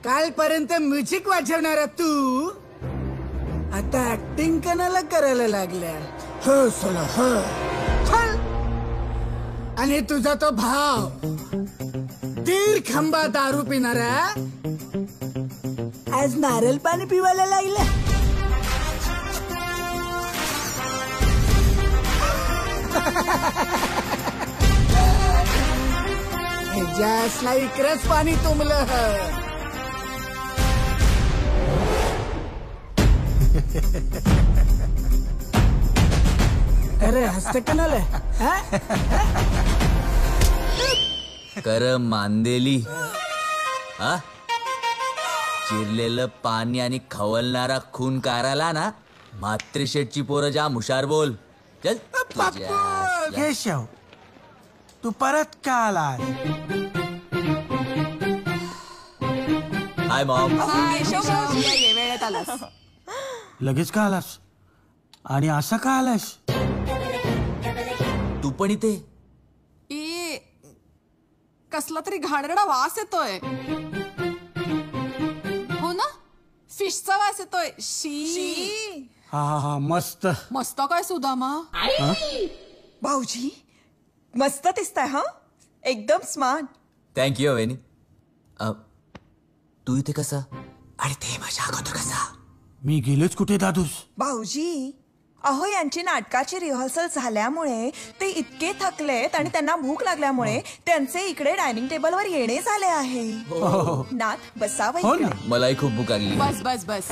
कालपर्यंत म्युझिक वाजवणारा तू आता ऍक्टिंग कोणाला करायला लागल्या. हो सोला हो. आणि तुझा तो भाव दीड खंबा दारू पिणारा आज नारळ पाणी पिवायला लागला. जासला इकडेच पाणी तुंबलं. अरे हसते कणाला कर मांदेली. हा चिरलेलं पाणी आणि खवलणारा खून काराला ना म्हात्रे शेठची पोरं जाम हुशार बोल. चल केशव तू परत का आला. Hi mom. वेळेत आलास. लगेच का आलास आणि असं का आलास. तू पण इथे. कसला तरी घाणेरडा वास येतोय. हो ना फिशचा वास येतोय. शी. हा मस्त. मस्त काय सुदामा. भाऊजी मस्त दिसताय. हा एकदम स्मार्ट. थँक्यू वेनी. तू इथे कसा आणि ते माझ्या अगोदर कसा. मी गेलेच कुठे दादूस. भाऊजी अहो यांची नाटकाची रिहर्सल झाल्यामुळे ते इतके थकलेत आणि त्यांना भूक लागल्यामुळे त्यांचे इकडे डायनिंग टेबलवर येणे झाले आहे. नाथ बसावं इकडे. मलाही खूप भूक लागली. बस बस बस.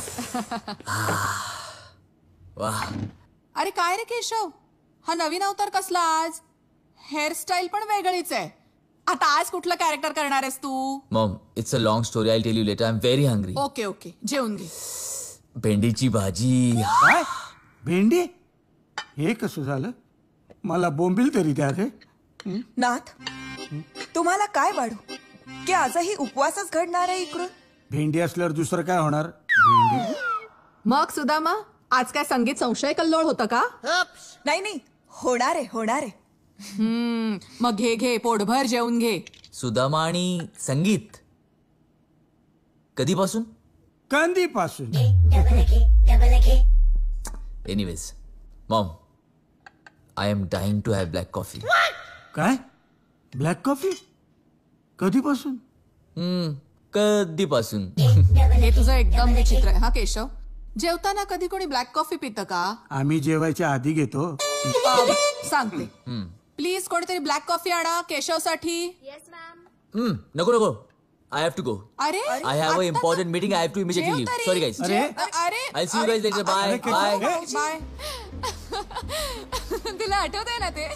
वाह. अरे काय रे केशव हा नवीन अवतार कसला आज. हेअरस्टाईल पण वेगळीच आहे. आता आज कुठलं कॅरेक्टर करणार आहेस तू. Mom it's a long story. I tell you later. I am very hungry. Okay okay जेवून घे. भेंडीची भाजी. काय भेंडी हे कसं झालं. मला बोंबील तरी द्या रे. नाथ तुम्हाला काय वाढू की आजही उपवासच घडणार आहे इकडून. भेंडी असल्यावर दुसरं काय होणार. भेंडी. मग सुदामा आज काय संगीत संशय कल्लोळ होतं का. नाही नाही होणार आहे होणार आहे. मग घे पोटभर जेवून घे. सुदामा आणि संगीत कधीपासून. कंदीपासून. Anyways mom I am dying to have black coffee. काय ब्लॅक कॉफी कधीपासून. कधीपासून. हे तुझं एकदम विचित्र आहे हा केशव. जेवताना कधी कोणी ब्लॅक कॉफी पितं का. आम्ही जेवायच्या आधी घेतो. सांगते प्लीज कोणीतरी ब्लॅक कॉफी आणा केशवसाठी. नको नको. I have to go. अरे I have an important meeting. I have to immediately leave. Sorry guys. I'll see you guys later. Bye. Bye. तुला आठवतंय ना ते.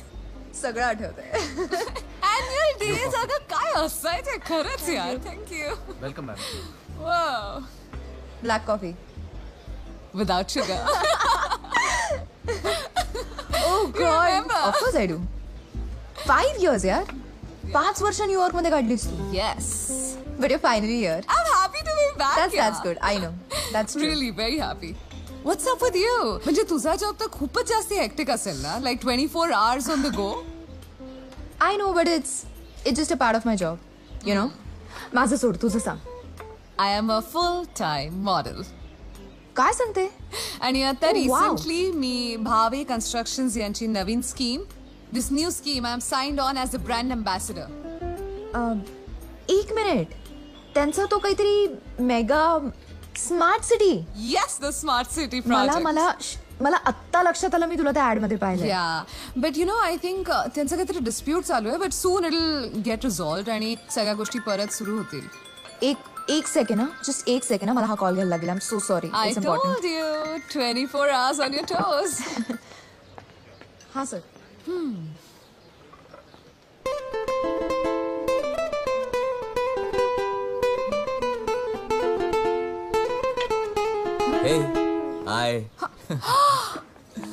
सगळं आठवतंय. अॅन्युअल डेज अगं काय असायचं खरंच यार. Thank you. Welcome ma'am. Wow. Black coffee without sugar. Oh God. Of course I do. 5 years यार. 5 वर्ष न्यूयॉर्क मध्ये काढलीस तू. Yes. But you're finally here. I'm happy to be back. That's good. I know. That's true. Really very happy. What's up with you? म्हणजे तुझा job तर खूपच जास्त हेक्टिक असेल ना. Like 24 hours on the go. I know, but it's just a part of my job. You know. माझं सोड तुझं सांग. I am a full-time model. काय सांगते. आणि आता Oh, wow. रिसेंटली मी भावे कन्स्ट्रक्शन्स यांची नवीन scheme this new scheme I am signed on as a brand ambassador. एक मिनिट. त्यांचा तो काहीतरी mega smart city. Yes the smart city मला प्रोजेक्ट. मला मला आत्ता लक्षात आलं. मी तुला त्या ऍड मध्ये पाहिलं. Yeah but you know I think त्यांचं काहीतरी डिस्प्यूट चालू आहे. But soon it will get resolved आणि सगळ्या गोष्टी परत सुरू होतील. एक सेकंड हा. जस्ट एक सेकंड. मला हा कॉल घ्यायला लागेल. I am so sorry. I told you 24 hours on your toes. हा sir. Hey, hi.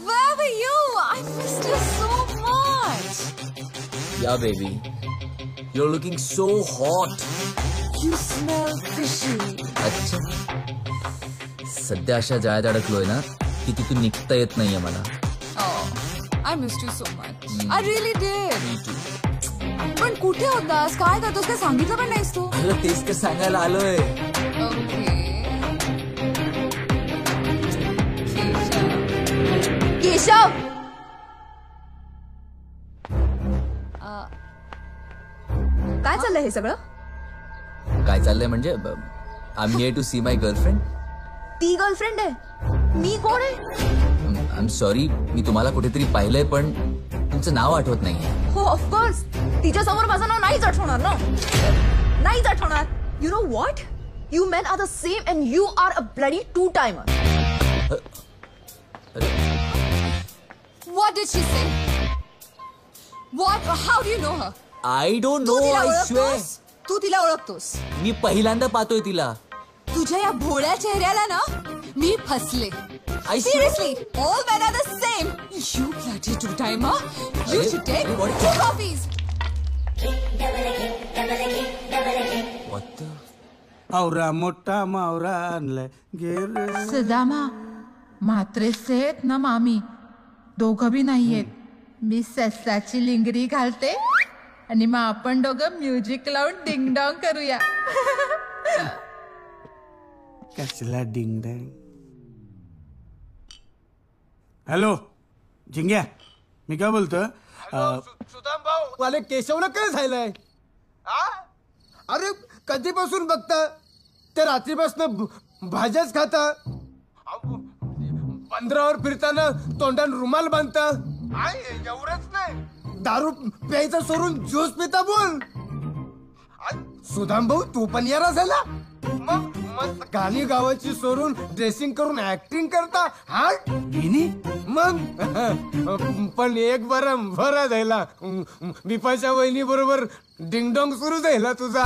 Where were you? I missed you so much. Yeah, baby. You're looking so hot. You smell fishy. अच्छा. सध्या अशा जाळ्यात अडकलोय ना की तिथून निघता येत नाहीये मला. Oh, I missed you so much. I really did. पण कुठे होतास? काय करतोस? काय सांगितलं पण नाहीस तू? अरे तेच तर सांगायला आलोय. Okay. केशव काय चाललंय हे सगळं? काय चाललंय म्हणजे I am here to see my girlfriend. ती गर्लफ्रेंड आहे? मी कोण आहे? आय एम सॉरी, मी तुम्हाला कुठेतरी पाहिलंय पण तुमचं नाव आठवत नाहीये. हो ऑफकोर्स, तिच्या समोर माझं नाव नाहीच आठवणार ना. नाहीच आठवणार. You know what, you men are the same and you are a bloody two timer. What did she say? What? How do you know her? I don't know, I swear. तू तिला ओळखतोस? मी पहिल्यांदा पाहतोय तिला. तुझ्या या भोळ्या चेहऱ्याला ना मी फसले. Seriously, all men are the same. You bloody two-timer. You should take 2 coffees. What the? आवरा मोठा मावरा आणलाय गेर. सुदामा म्हात्रेच आहेत ना मामी, दोघं बी नाहीयेत. मी सस्साची लिंगरी घालते आणि मग आपण दोघं म्युझिक लावून डिंगडॉंग करूया. कसला डिंग डँग. हॅलो जिंग्या, मी काय बोलतो? सुदाम भाऊ, वाले केशवला काय झालंय? अरे कधीपासून बघता ते रात्रीपासून भाज्याच खाता, पंधरावर फिरताना तोंडान रुमाल बांधता. एवढंच नाही, दारू प्यायचं सोडून ज्यूस पिता बोल. सुदाम भाऊ तू पण यारा झाला. मग मस्त गाणी गावाची सोडून ड्रेसिंग करून ऍक्टिंग करता. हा मग पण एक बरा झाला. बिपाशा वहिनी बरोबर डिंगडॉंग सुरू झाला तुझा.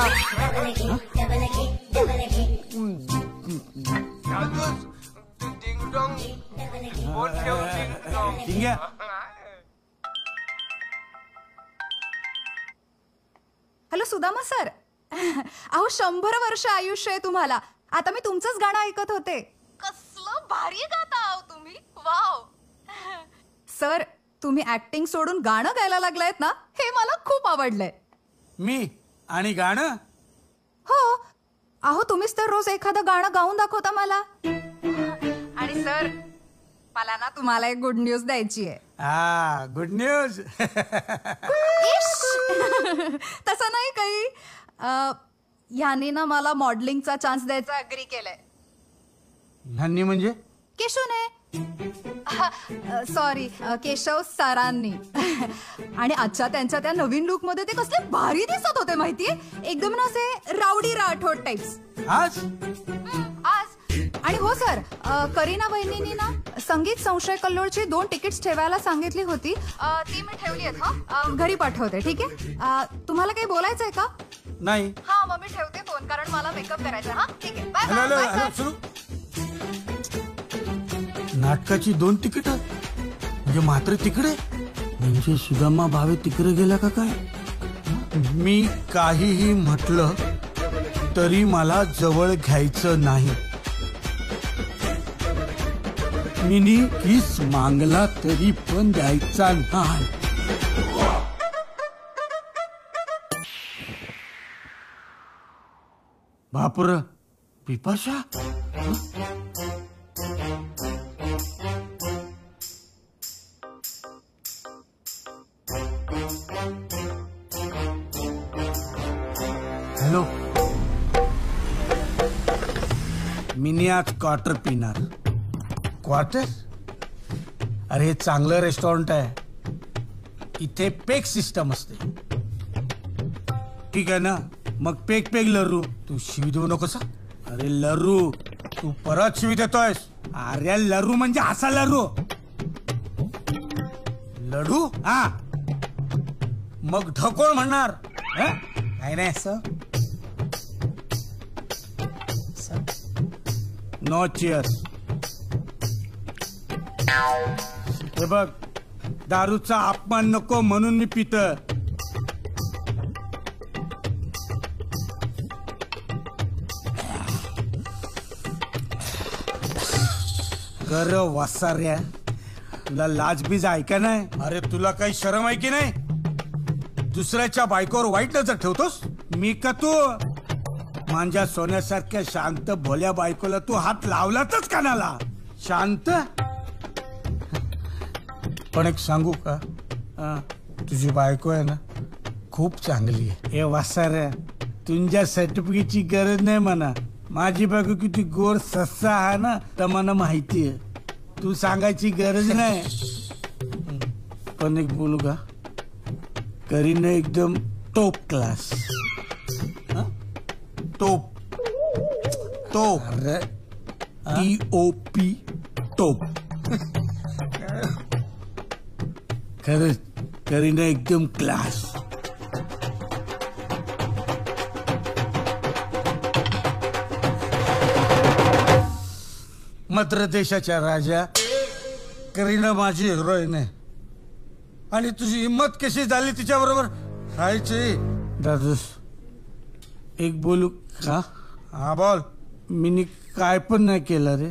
जिंग्या, हॅलो सुदामा सर. अहो 100 वर्ष आयुष्य आहे तुम्हाला. आता मी तुमचंच गाणं ऐकत होते. कसलं भारी गाता आहो तुम्ही. वाव सर, तुम्ही ऍक्टिंग सोडून गाणं गायला लागलायत ना, हे मला खूप आवडलंय. मी आणि गाणं? हो, अहो तुम्हीच तर रोज एखादं गाणं गाऊन दाखवता मला. आणि सर मला ना तुम्हाला एक गुड न्यूज द्यायची आहे. Good news. तसं नाही काही. ह्याने ना मला मॉडेलिंगचा चान्स द्यायचा अग्री केलंय. ह्यांनी म्हणजे? केशवने. सॉरी, केशव सरांनी. आणि आजच्या त्यांच्या त्या नवीन लुक मध्ये ते कसले भारी दिसत होते माहितीये. एकदम ना असे रावडी राठोड टाइप्स. आज आणि हो सर, करीना वहिनींनी ना संगीत संशय कल्लोळची 2 तिकीट्स ठेवायला सांगितली होती. ती मी ठेवली आहेत. हा, घरी पाठवते. ठीक आहे. तुम्हाला काही बोलायचंय का? नाही. हा, मग मी ठेवते फोन, कारण मला मेकअप करायचा. हा ठीक आहे. बाय. नाटकाची 2 तिकीट म्हणजे मात्र तिकडे, म्हणजे सुदामा भावे तिकडे गेला का काय? मी काहीही म्हटलं तरी मला जवळ घ्यायचं नाही. मिनी किस मागला तरी पण द्यायचा नाही. बापर, पिपाशा. हॅलो, मिनी आज क्वार्टर पिणार. क्वार्टर? अरे चांगलं रेस्टॉरंट आहे, इथे पेक सिस्टम असते. ठीक आहे ना? मग पेक लरू. तू शिवी देऊ नकोस. अरे लरू, तू परत शिवी देतोयस. अरे लरू म्हणजे असा लरू. लडू? हा, मग ढकोळ म्हणणार. नाही नाही, असं नो चिअर्स. हे बघ, दारूचा अपमान नको म्हणून मी पित. कर वासाऱ्या, तुला लाजबीज आहे का नाही? अरे तुला काही शरम आहे की नाही? दुसऱ्याच्या बायकोवर वाईट नजर ठेवतोस? मी का तू? माझ्या सोन्यासारख्या शांत भोल्या बायकोला तू हात लावलातच कानाला? शांत? पण एक सांगू का, तुझी बायको आहे ना खूप चांगली आहे. हे वासाऱ्या, तुझ्या सर्टिफिकेटची गरज नाही म्हणा. माझी बायको किती गोड सस्सा आहे ना, तर मला माहिती आहे. तू सांगायची गरज नाही. पण एक बोलू का, करीना एकदम top class. Top top TOP top. खरंच करीना एकदम क्लास. मद्र देशाच्या राजा, करीना माझी हिरोईन आहे. आणि तुझी हिंमत कशी झाली तिच्या बरोबर राहायची? दादूस एक बोलू का? हा बोल. मी काय पण नाही केलं रे,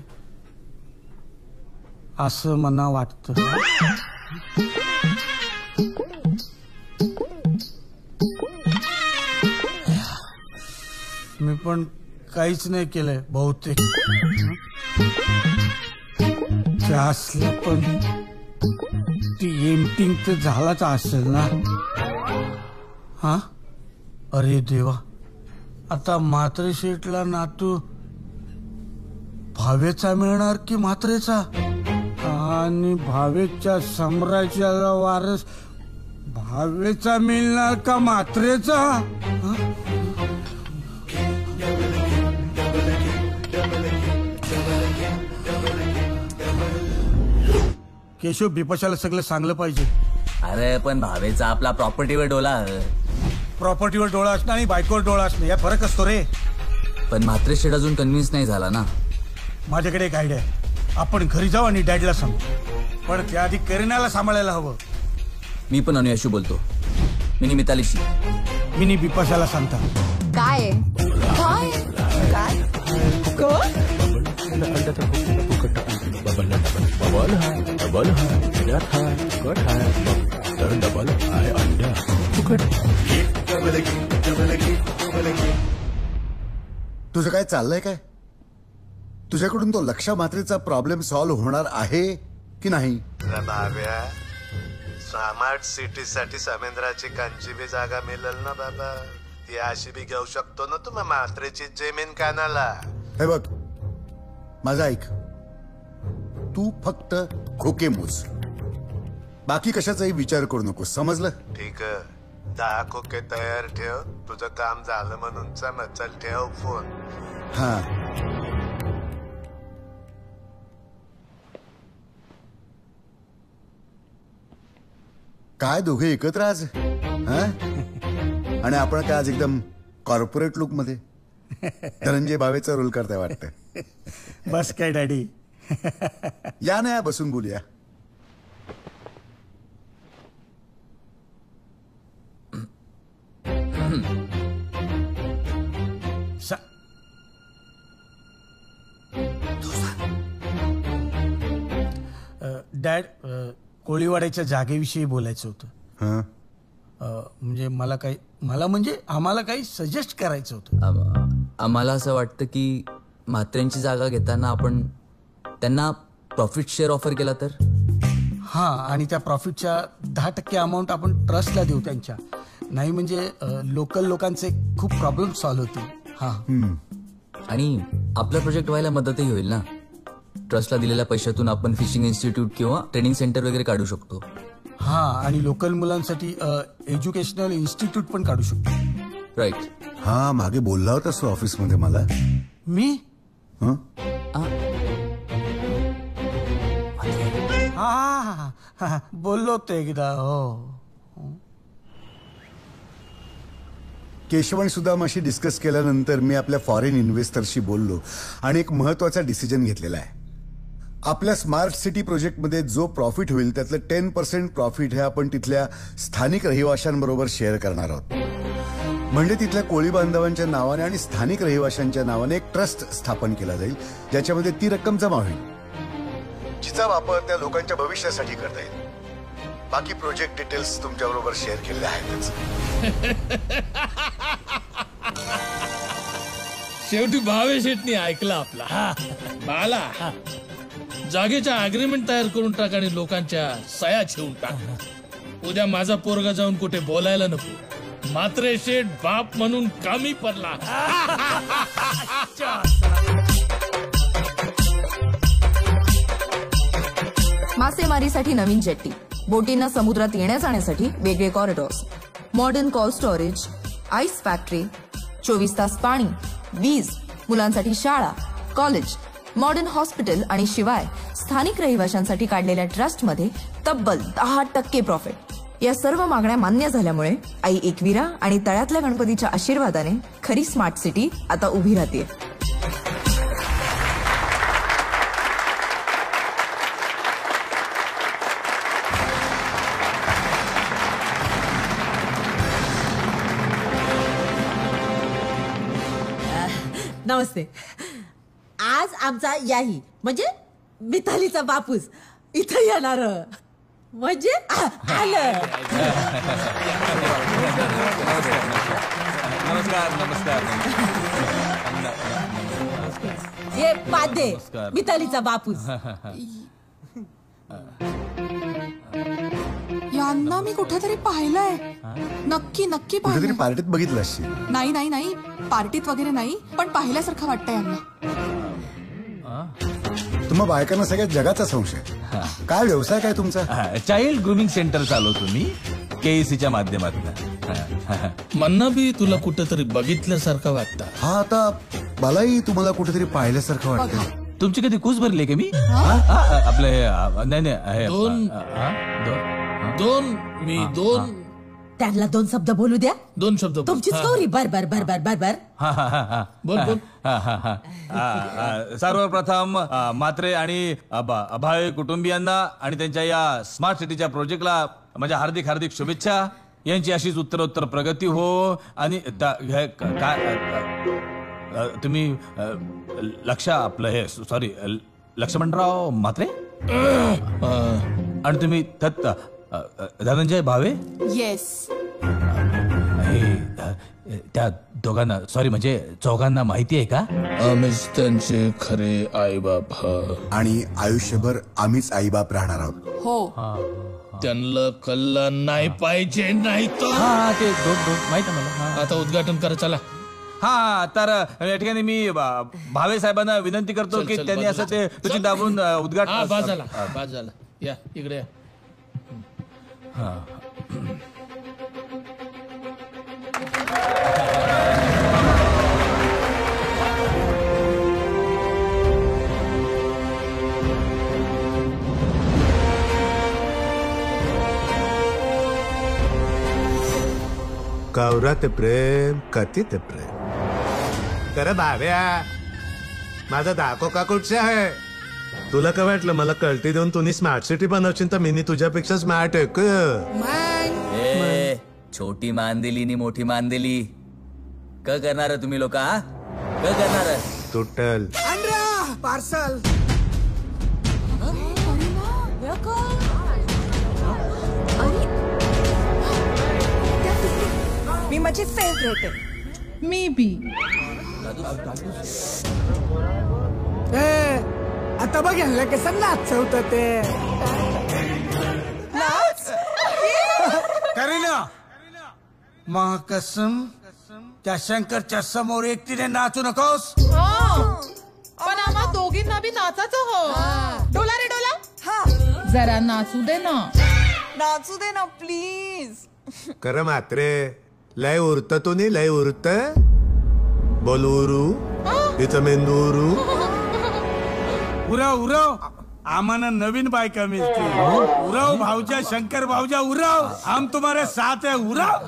असं मला वाटतं. मी पण काहीच नाही केलंय बहुतेक. असलं पण ती एमटिंग तर झालाच असेल ना. हा, अरे देवा, आता म्हात्रे शेठला नातू भावेचा मिळणार की म्हात्रेचा? आणि भावेच्या साम्राज्याला वारस भावेचा मिळणार का म्हात्रेचा? केशव, बिपाशाला सगळं सांगलं पाहिजे. अरे पण भावेचा आपला प्रॉपर्टीवर डोला. प्रॉपर्टीवर डोळा असणं आणि बायकोवर डोळा असणं या फरक असतो रे. पण म्हात्रे शेठ अजून कन्व्हिन्स नाही झाला ना. माझ्याकडे एक आयडिया आहे. आपण घरी जाऊ आणि डॅडला सांगू, पण त्याआधी करीनाला सांभाळायला हवं. मी पण अनुयाशी बोलतो. मिनी मितालीशी. मिनी बिपाशाला सांगता. काय काय काय तुझं काय चाललंय काय? तुझ्याकडून तो लक्षा मात्रेचा प्रॉब्लेम सॉल्व्ह होणार आहे की नाही? भाव्या, स्मार्ट सिटी साठी समेंद्राची कांची बी जागा मिळेल ना बाबा. ती अशी बी घेऊ शकतो ना तुम्ही मात्रेची जमीन कानाला. हे बघ, माझं ऐक. तू फक्त खोके मोज, बाकी कशाचाही विचार करू नको, समजलं? ठीक आहे, 10 खोके तयार ठेव. तुझं काम झालं म्हणून चल ठेव फोन. हा. काय दोघे एकत्र आज? हा? आणि आपण काय आज एकदम कॉर्पोरेट लुक मध्ये धनंजय भावेचा रोल करताय वाटतं. बस काय डॅडी. या ना, बसून बोलूया. डॅड, कोळीवाड्याच्या जागेविषयी बोलायचं होतं. म्हणजे आम्हाला काही सजेस्ट करायचं होतं. आम्हाला असं वाटतं की म्हात्रेंची जागा घेताना आपण त्यांना प्रॉफिट शेअर ऑफर केला तर. हा, आणि त्या प्रॉफिटच्या 10% अमाऊंट आपण ट्रस्टला देऊ त्यांच्या. नाही म्हणजे लोकल लोकांचे खूप प्रॉब्लेम सॉल्व्ह होतील. हा, आणि आपला प्रोजेक्ट व्हायला मदतही होईल ना. ट्रस्टला दिलेल्या पैशातून आपण फिशिंग इन्स्टिट्यूट किंवा ट्रेनिंग सेंटर वगैरे काढू शकतो. हा, आणि लोकल मुलांसाठी एज्युकेशनल इन्स्टिट्यूट पण काढू शकतो. राईट. हा, मागे बोलला होतास तू ऑफिस मध्ये मला. मी हा बोललो होतो एकदा. हो. केशव आणि सुदामाशी डिस्कस केल्यानंतर मी आपल्या फॉरेन इन्व्हेस्टरशी बोललो आणि एक महत्वाचा डिसिजन घेतलेला आहे. आपल्या स्मार्ट सिटी प्रोजेक्टमध्ये जो प्रॉफिट होईल त्यातलं 10% प्रॉफिट हे आपण तिथल्या स्थानिक रहिवाशांबरोबर शेअर करणार आहोत. म्हणजे तिथल्या कोळी बांधवांच्या नावाने आणि स्थानिक रहिवाशांच्या नावाने एक ट्रस्ट स्थापन केला जाईल ज्याच्यामध्ये ती रक्कम जमा होईल, जिचा वापर त्या लोकांच्या भविष्यासाठी करता येईल. बाकी प्रोजेक्ट डिटेल्स तुमच्याबरोबर शेअर केलेले आहेतच. शेवटी भावे शेटनी ऐकला आपला. बाला जागेच्या अग्रीमेंट तयार करून टाक आणि लोकांच्या सया ठेवून टाक. उद्या माझा पोरगा जाऊन कुठे बोलायला नको. मात्र शेठ बाप म्हणून कामी पडला. मासेमारीसाठी नवीन जेट्टी, बोटींना समुद्रात येण्या जाण्यासाठी वेगळे corridors, modern cold storage, ice factory, 24 तास पाणी, वीज, मुलांसाठी शाळा, कॉलेज, मॉडर्न हॉस्पिटल आणि शिवाय स्थानिक रहिवाशांसाठी काढलेल्या ट्रस्टमध्ये तब्बल 10% प्रॉफिट. या सर्व मागण्या मान्य झाल्यामुळे आई एकविरा आणि तळ्यातल्या गणपतीच्या आशीर्वादाने खरी स्मार्ट सिटी आता उभी राहते. नमस्ते. आज आमचा याही म्हणजे मितालीचा बापूस इथं येणार म्हणजे आलं. नमस्कार नमस्कार. ये पादे मितालीचा बापूस. यांना मी कुठेतरी पाहिलंय. नक्की नक्की कुठेतरी पाहिलंय. पार्टीत बघितलं असशील. नाही नाही नाही, पार्टीत वगैरे नाही, पण पाहिल्यासारखं वाटतं यांना. तुम्हा बायकांना सगळ्या जगाचा संशय. काय व्यवसाय काय तुमचा? चाइल्ड ग्रूमिंग सेंटर चालवतो मी KECच्या माध्यमातून. मन्ना बी तुला कुठेतरी बघितल्यासारखं वाटतं. हा, आता मलाही तुम्हाला कुठेतरी पाहिल्यासारखं वाटतं. तुमची कधी कूस भरली का मी? आपलं नाही नाही दोन त्यांना 2 शब्द बोलू द्या. 2 शब्द तुमचीच गौरी. बर बर बर बर बर बर. बोल बोल. सर्वप्रथम मात्रे आणि अभावी कुटुंबियांना आणि त्यांच्या या स्मार्ट सिटीच्या प्रोजेक्टला माझ्या हार्दिक हार्दिक शुभेच्छा. यांची अशीच उत्तरोत्तर प्रगती हो. आणि तुम्ही आपलं हे सॉरी लक्ष्मणराव म्हात्रे आणि तुम्ही धनंजय भावे. येस. त्या दोघांना सॉरी म्हणजे चौघांना माहिती आहे का? आम्हीच त्यांचे खरे आईबाप आणि आयुष्यभर आम्हीच आईबाप राहणार आहोत. हो. त्यांना कल्ला नाही पाहिजे. नाही तर ते माहिती मला. आता उद्घाटन करा चला. हा, तर या ठिकाणी मी भावे साहेबांना विनंती करतो की त्यांनी असं ते तुझी दाबून उद्घाटन. बाद झाला. या इकडे या. कवरा ते प्रेम कती ते प्रेम. खरं भाव्या माझा दाखो का कुठचा आहे? तुला काय वाटलं मला कळती देऊन तुम्ही स्मार्ट सिटी बनवशील तर मी तुझ्यापेक्षा स्मार्ट आहे ए, छोटी मान दिली नि मोठी मान दिली. क करणार तुम्ही लोक? क करणार? तुटल पार्सल. मी माझी फेवरेट आहे. मी बी. आता बघ यांना कसं नाचवतं ते. करीना मग कसम त्या शंकरच्या समोर एकटीने नाचू नकोस. पण आम्हा दोघींना बी नाचायचं हो. डोला रे डोला. जरा नाचू दे ना. नाचू दे ना प्लीज. खरं मात्रे लय उरत तो नाही लय उरत. बोल उरू तिचं मेंदू उरू. उराव उराव आम्हाला नवीन बायका मिळतील. उराव भाऊजा शंकर भाऊजा उराव. हम तुम्हारे साथ है उराव.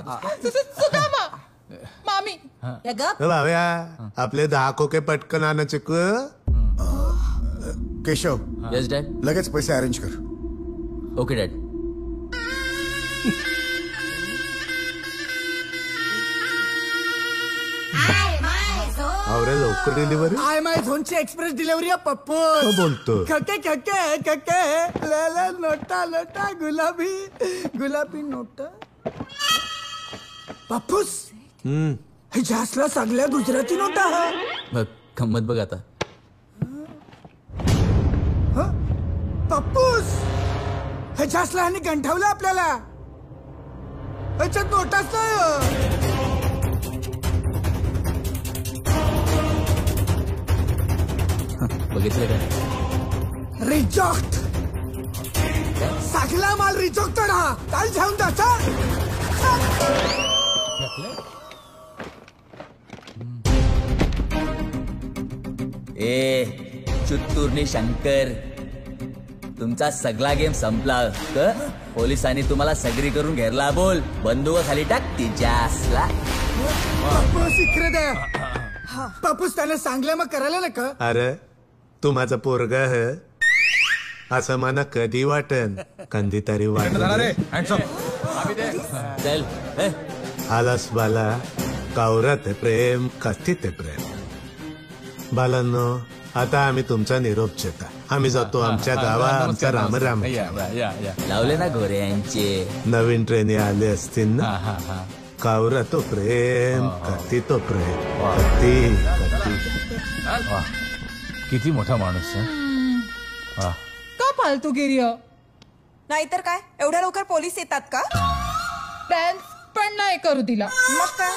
मामी भाव्या आपले 10 खोके पटकन आणायचे. Keshav yes dad. लगेच पैसे अरेंज कर. Okay dad. अरे लवकर डिलिव्हरी. आय माय झोनची एक्सप्रेस डिलिव्हरी पप्पू. बोलतो खके खके खके ले नोटा नोटा गुलाबी गुलाबी नोटा. पप्पूस हे जास्तला सगळ्या गुजराती नोटा हा. बघ गंमत बघ आता. पप्पूस हे जास्तला ह्याने गंठवलं आपल्याला. ह्याच्यात नोटाच नाही. बघितलं का? रिजेक्ट. सगळा माल रिजेक्टेड हा. काल जाऊन त्याचा ए चित्तूरनी शंकर, तुमचा सगळा गेम संपला. पोलिसांनी तुम्हाला सगरी करून घेरला. बोल बंदूक खाली टाक तिच्यासला. पप्पूस इकडे दे. पप्पूस त्याने सांगलं मग करायला नका. अरे तू माझा पोरगा है असं मला कधी वाटन. कधी तरी चल आलास बाला. कावरात प्रेम कथित प्रेम. बालांनो आता आम्ही तुमचा निरोप घेता. आम्ही जातो आमच्या गावा. आमच्या रामराम. लावले ना गोऱ्यांचे. नवीन ट्रेनी आले असतील ना. कावरा तो प्रेम कती तो प्रेम कती कती. किती मोठा माणूस. का फालतूगिरी. नाहीतर काय एवढ्या लवकर पोलीस येतात का. डान्स पण नाही करू दिला. मग काय.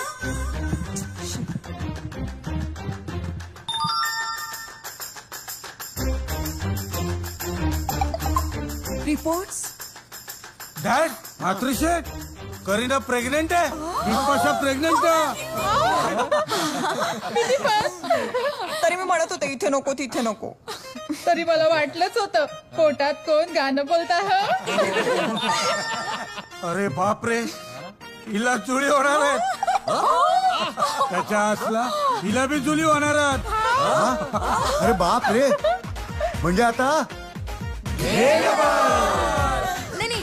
रिपोर्ट्स. डॅड मातृशेठ करीना प्रेग्नेंट आहे. बिपाशा प्रेग्नेंट आहे. तरी मी म्हणत होते इथे नको तिथे नको. तरी मला वाटलंच होतं पोटात कोण गाणं बोलत आहे. अरे बापरे हिला चुली होणार आहेत. त्याच्या असला हिला बी चुली होणार आहेत. अरे बाप रे. म्हणजे आता नाही